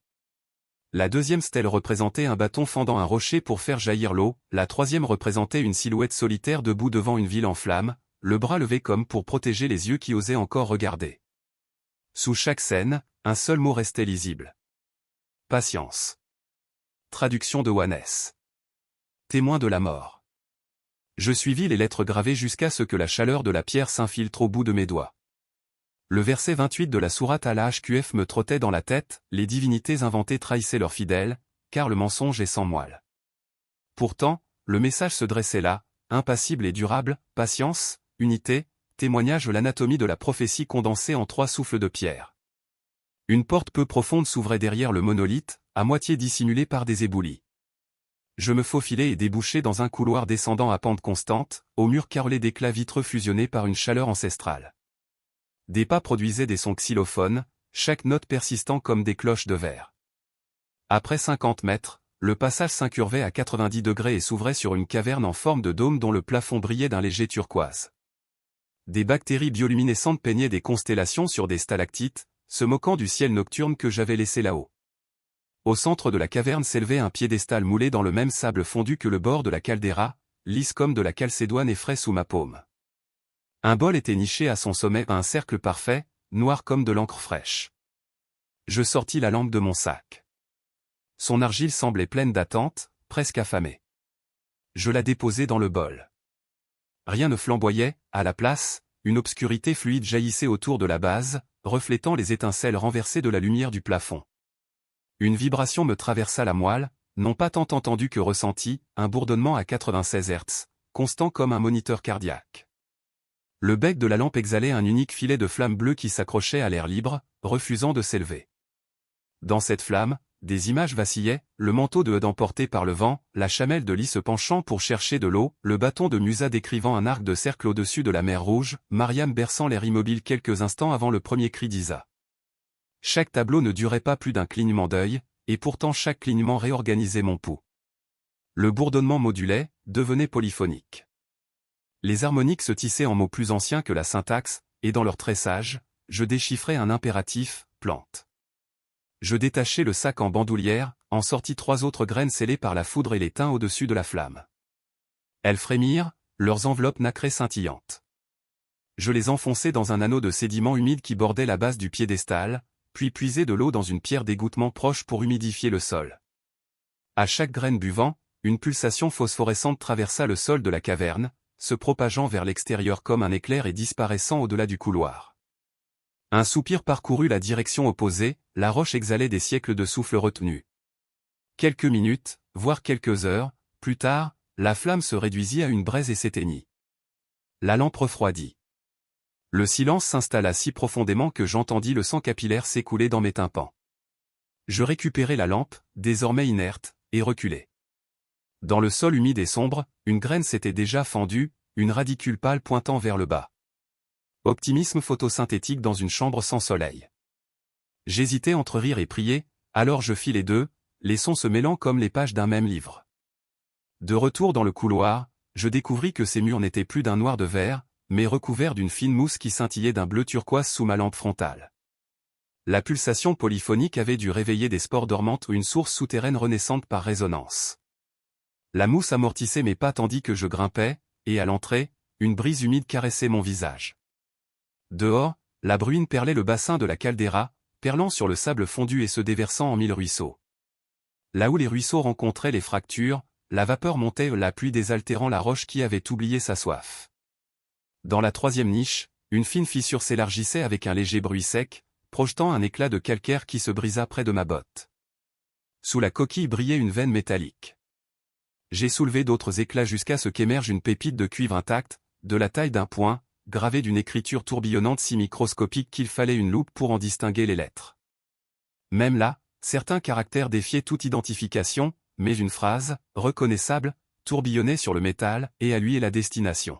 La 2e stèle représentait un bâton fendant un rocher pour faire jaillir l'eau, la 3e représentait une silhouette solitaire debout devant une ville en flammes, le bras levé comme pour protéger les yeux qui osaient encore regarder. Sous chaque scène, un seul mot restait lisible. Patience. Traduction de Wannes. Témoin de la mort. Je suivis les lettres gravées jusqu'à ce que la chaleur de la pierre s'infiltre au bout de mes doigts. Le verset 28 de la sourate Al-Ahqaf me trottait dans la tête, les divinités inventées trahissaient leurs fidèles, car le mensonge est sans moelle. Pourtant, le message se dressait là, impassible et durable, patience, unité, témoignage l'anatomie de la prophétie condensée en 3 souffles de pierre. Une porte peu profonde s'ouvrait derrière le monolithe, à moitié dissimulée par des éboulis. Je me faufilai et débouchai dans un couloir descendant à pente constante, aux murs carrelés d'éclats vitreux fusionnés par une chaleur ancestrale. Des pas produisaient des sons xylophones, chaque note persistant comme des cloches de verre. Après 50 mètres, le passage s'incurvait à 90 degrés et s'ouvrait sur une caverne en forme de dôme dont le plafond brillait d'un léger turquoise. Des bactéries bioluminescentes peignaient des constellations sur des stalactites, se moquant du ciel nocturne que j'avais laissé là-haut. Au centre de la caverne s'élevait un piédestal moulé dans le même sable fondu que le bord de la caldeira, lisse comme de la calcédoine et frais sous ma paume. Un bol était niché à son sommet à un cercle parfait, noir comme de l'encre fraîche. Je sortis la lampe de mon sac. Son argile semblait pleine d'attente, presque affamée. Je la déposai dans le bol. Rien ne flamboyait, à la place, une obscurité fluide jaillissait autour de la base, reflétant les étincelles renversées de la lumière du plafond. Une vibration me traversa la moelle, non pas tant entendu que ressenti, un bourdonnement à 96 Hz, constant comme un moniteur cardiaque. Le bec de la lampe exhalait un unique filet de flamme bleue qui s'accrochait à l'air libre, refusant de s'élever. Dans cette flamme, des images vacillaient, le manteau de Hud emporté par le vent, la chamelle de lit se penchant pour chercher de l'eau, le bâton de Musa décrivant un arc de cercle au-dessus de la mer Rouge, Mariam berçant l'air immobile quelques instants avant le premier cri d'Isa. Chaque tableau ne durait pas plus d'un clignement d'œil, et pourtant chaque clignement réorganisait mon pouls. Le bourdonnement modulait, devenait polyphonique. Les harmoniques se tissaient en mots plus anciens que la syntaxe, et dans leur tressage, je déchiffrais un impératif, plante. Je détachai le sac en bandoulière, en sortis 3 autres graines scellées par la foudre et l'étain au-dessus de la flamme. Elles frémirent, leurs enveloppes nacrées scintillantes. Je les enfonçai dans un anneau de sédiments humides qui bordait la base du piédestal, puis puisai de l'eau dans une pierre d'égouttement proche pour humidifier le sol. À chaque graine buvant, une pulsation phosphorescente traversa le sol de la caverne, se propageant vers l'extérieur comme un éclair et disparaissant au-delà du couloir. Un soupir parcourut la direction opposée, la roche exhalait des siècles de souffle retenu. Quelques minutes, voire quelques heures, plus tard, la flamme se réduisit à une braise et s'éteignit. La lampe refroidit. Le silence s'installa si profondément que j'entendis le sang capillaire s'écouler dans mes tympans. Je récupérai la lampe, désormais inerte, et reculai. Dans le sol humide et sombre, une graine s'était déjà fendue, une radicule pâle pointant vers le bas. Optimisme photosynthétique dans une chambre sans soleil. J'hésitais entre rire et prier, alors je fis les deux, les sons se mêlant comme les pages d'un même livre. De retour dans le couloir, je découvris que ces murs n'étaient plus d'un noir de verre, mais recouverts d'une fine mousse qui scintillait d'un bleu turquoise sous ma lampe frontale. La pulsation polyphonique avait dû réveiller des spores dormantes ou une source souterraine renaissante par résonance. La mousse amortissait mes pas tandis que je grimpais, et à l'entrée, une brise humide caressait mon visage. Dehors, la bruine perlait le bassin de la caldeira, perlant sur le sable fondu et se déversant en 1000 ruisseaux. Là où les ruisseaux rencontraient les fractures, la vapeur montait, la pluie désaltérant la roche qui avait oublié sa soif. Dans la 3e niche, une fine fissure s'élargissait avec un léger bruit sec, projetant un éclat de calcaire qui se brisa près de ma botte. Sous la coquille brillait une veine métallique. J'ai soulevé d'autres éclats jusqu'à ce qu'émerge une pépite de cuivre intacte, de la taille d'un poing, gravée d'une écriture tourbillonnante si microscopique qu'il fallait une loupe pour en distinguer les lettres. Même là, certains caractères défiaient toute identification, mais une phrase, reconnaissable, tourbillonnait sur le métal, et à lui est la destination.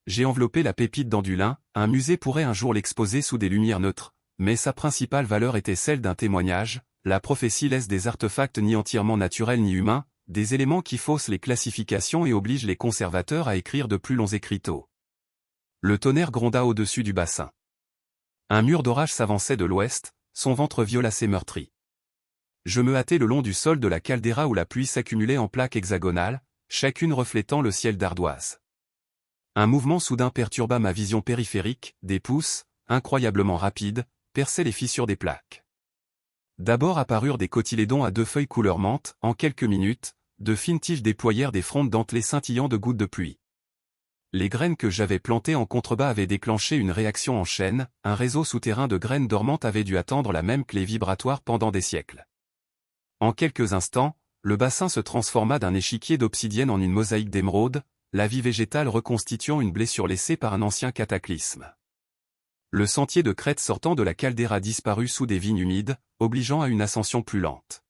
J'ai enveloppé la pépite dans du lin, un musée pourrait un jour l'exposer sous des lumières neutres, mais sa principale valeur était celle d'un témoignage, la prophétie laisse des artefacts ni entièrement naturels ni humains, des éléments qui faussent les classifications et obligent les conservateurs à écrire de plus longs écriteaux. Le tonnerre gronda au-dessus du bassin. Un mur d'orage s'avançait de l'ouest, son ventre violacé meurtri. Je me hâtai le long du sol de la caldeira où la pluie s'accumulait en plaques hexagonales, chacune reflétant le ciel d'ardoise. Un mouvement soudain perturba ma vision périphérique, des pouces, incroyablement rapides, perçaient les fissures des plaques. D'abord apparurent des cotylédons à 2 feuilles couleur menthe, en quelques minutes, de fines tiges déployèrent des frondes dentelées scintillant de gouttes de pluie. Les graines que j'avais plantées en contrebas avaient déclenché une réaction en chaîne, un réseau souterrain de graines dormantes avait dû attendre la même clé vibratoire pendant des siècles. En quelques instants, le bassin se transforma d'un échiquier d'obsidienne en une mosaïque d'émeraude, la vie végétale reconstituant une blessure laissée par un ancien cataclysme. Le sentier de crête sortant de la caldeira disparut sous des vignes humides, obligeant à une ascension plus lente.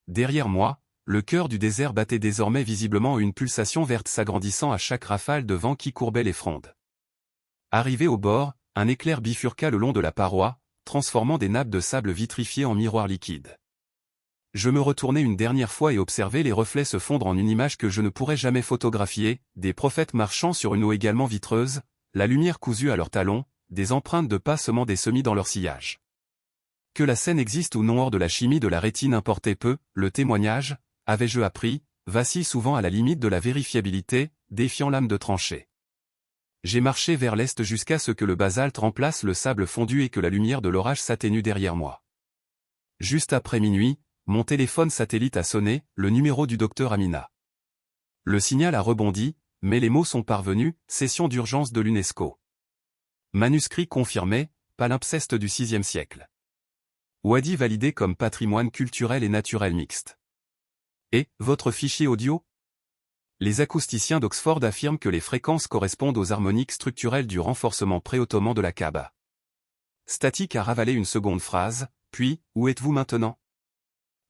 Derrière moi, le cœur du désert battait désormais visiblement une pulsation verte s'agrandissant à chaque rafale de vent qui courbait les frondes. Arrivé au bord, un éclair bifurqua le long de la paroi, transformant des nappes de sable vitrifiées en miroirs liquides. Je me retournai une dernière fois et observai les reflets se fondre en une image que je ne pourrais jamais photographier, des prophètes marchant sur une eau également vitreuse, la lumière cousue à leurs talons, des empreintes de pas semant des semis dans leur sillage. Que la scène existe ou non hors de la chimie de la rétine importait peu, le témoignage, avais-je appris, vacille souvent à la limite de la vérifiabilité, défiant l'âme de tranchée. J'ai marché vers l'est jusqu'à ce que le basalte remplace le sable fondu et que la lumière de l'orage s'atténue derrière moi. Juste après minuit, mon téléphone satellite a sonné, le numéro du docteur Amina. Le signal a rebondi, mais les mots sont parvenus, session d'urgence de l'UNESCO. Manuscrit confirmé, palimpseste du VIe siècle. Wadi validé comme patrimoine culturel et naturel mixte. Et, votre fichier audio? Les acousticiens d'Oxford affirment que les fréquences correspondent aux harmoniques structurelles du renforcement pré-ottoman de la Kaaba. Statique a ravalé une seconde phrase, puis, où êtes-vous maintenant?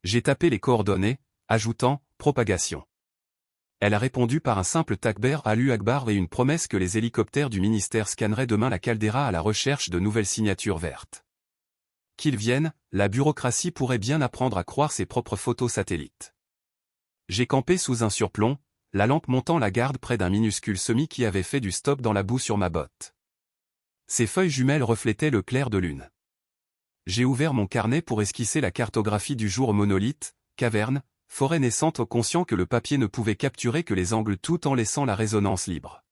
J'ai tapé les coordonnées, ajoutant, propagation. Elle a répondu par un simple takbir Allahu Akbar et une promesse que les hélicoptères du ministère scanneraient demain la caldeira à la recherche de nouvelles signatures vertes. Qu'ils viennent, la bureaucratie pourrait bien apprendre à croire ses propres photos satellites. J'ai campé sous un surplomb, la lampe montant la garde près d'un minuscule semis qui avait fait du stop dans la boue sur ma botte. Ses feuilles jumelles reflétaient le clair de lune. J'ai ouvert mon carnet pour esquisser la cartographie du jour monolithe, caverne, forêt naissante conscient que le papier ne pouvait capturer que les angles tout en laissant la résonance libre.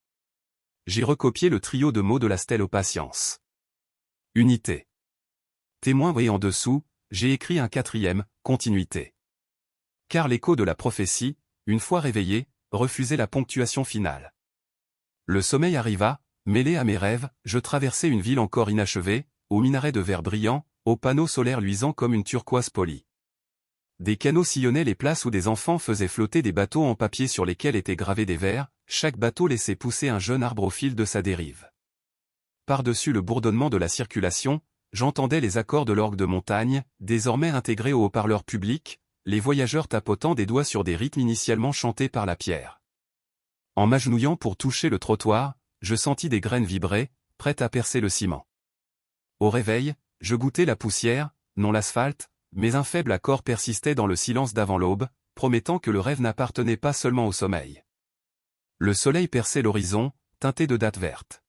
J'ai recopié le trio de mots de la stèle aux patiences. Unité. Témoin et en dessous, j'ai écrit un quatrième, continuité. Car l'écho de la prophétie, une fois réveillé, refusait la ponctuation finale. Le sommeil arriva, mêlé à mes rêves, je traversai une ville encore inachevée, aux minarets de verre brillant, aux panneaux solaires luisants comme une turquoise polie. Des canaux sillonnaient les places où des enfants faisaient flotter des bateaux en papier sur lesquels étaient gravés des vers, chaque bateau laissait pousser un jeune arbre au fil de sa dérive. Par-dessus le bourdonnement de la circulation, j'entendais les accords de l'orgue de montagne, désormais intégrés au haut-parleur public, les voyageurs tapotant des doigts sur des rythmes initialement chantés par la pierre. En m'agenouillant pour toucher le trottoir, je sentis des graines vibrer, prêtes à percer le ciment. Au réveil, je goûtais la poussière, non l'asphalte, mais un faible accord persistait dans le silence d'avant l'aube, promettant que le rêve n'appartenait pas seulement au sommeil. Le soleil perçait l'horizon, teinté de dattes vertes.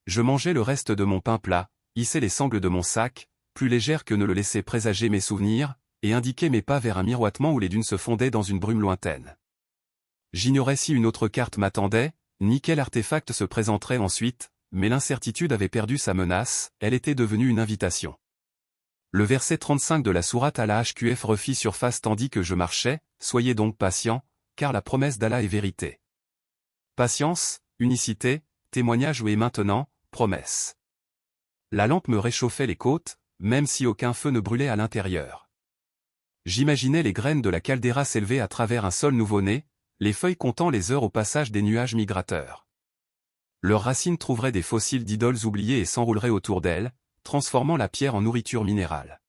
Je mangeais le reste de mon pain plat, hissais les sangles de mon sac, plus légère que ne le laissaient présager mes souvenirs, et indiquais mes pas vers un miroitement où les dunes se fondaient dans une brume lointaine. J'ignorais si une autre carte m'attendait, ni quel artefact se présenterait ensuite, mais l'incertitude avait perdu sa menace, elle était devenue une invitation. Le verset 35 de la sourate Al-HQF refit surface tandis que je marchais, soyez donc patients, car la promesse d'Allah est vérité. Patience, unicité, témoignage et maintenant, promesse. La lampe me réchauffait les côtes, même si aucun feu ne brûlait à l'intérieur. J'imaginais les graines de la caldeira s'élever à travers un sol nouveau-né, les feuilles comptant les heures au passage des nuages migrateurs. Leurs racines trouveraient des fossiles d'idoles oubliées et s'enrouleraient autour d'elles, transformant la pierre en nourriture minérale.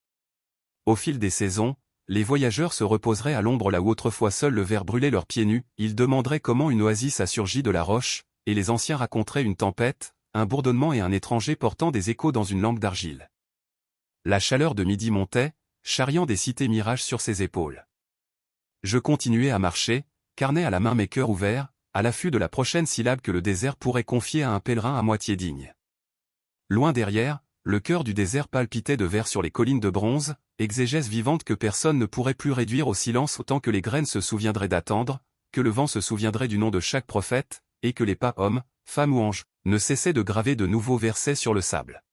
Au fil des saisons, les voyageurs se reposeraient à l'ombre là où autrefois seul le ver brûlait leurs pieds nus, ils demanderaient comment une oasis a surgi de la roche, et les anciens raconteraient une tempête, un bourdonnement et un étranger portant des échos dans une langue d'argile. La chaleur de midi montait, charriant des cités mirages sur ses épaules. Je continuais à marcher, carnet à la main mes cœurs ouverts, à l'affût de la prochaine syllabe que le désert pourrait confier à un pèlerin à moitié digne. Loin derrière, le cœur du désert palpitait de vert sur les collines de bronze, exégèse vivante que personne ne pourrait plus réduire au silence autant que les graines se souviendraient d'attendre, que le vent se souviendrait du nom de chaque prophète, et que les pas hommes, femmes ou anges, ne cessaient de graver de nouveaux versets sur le sable.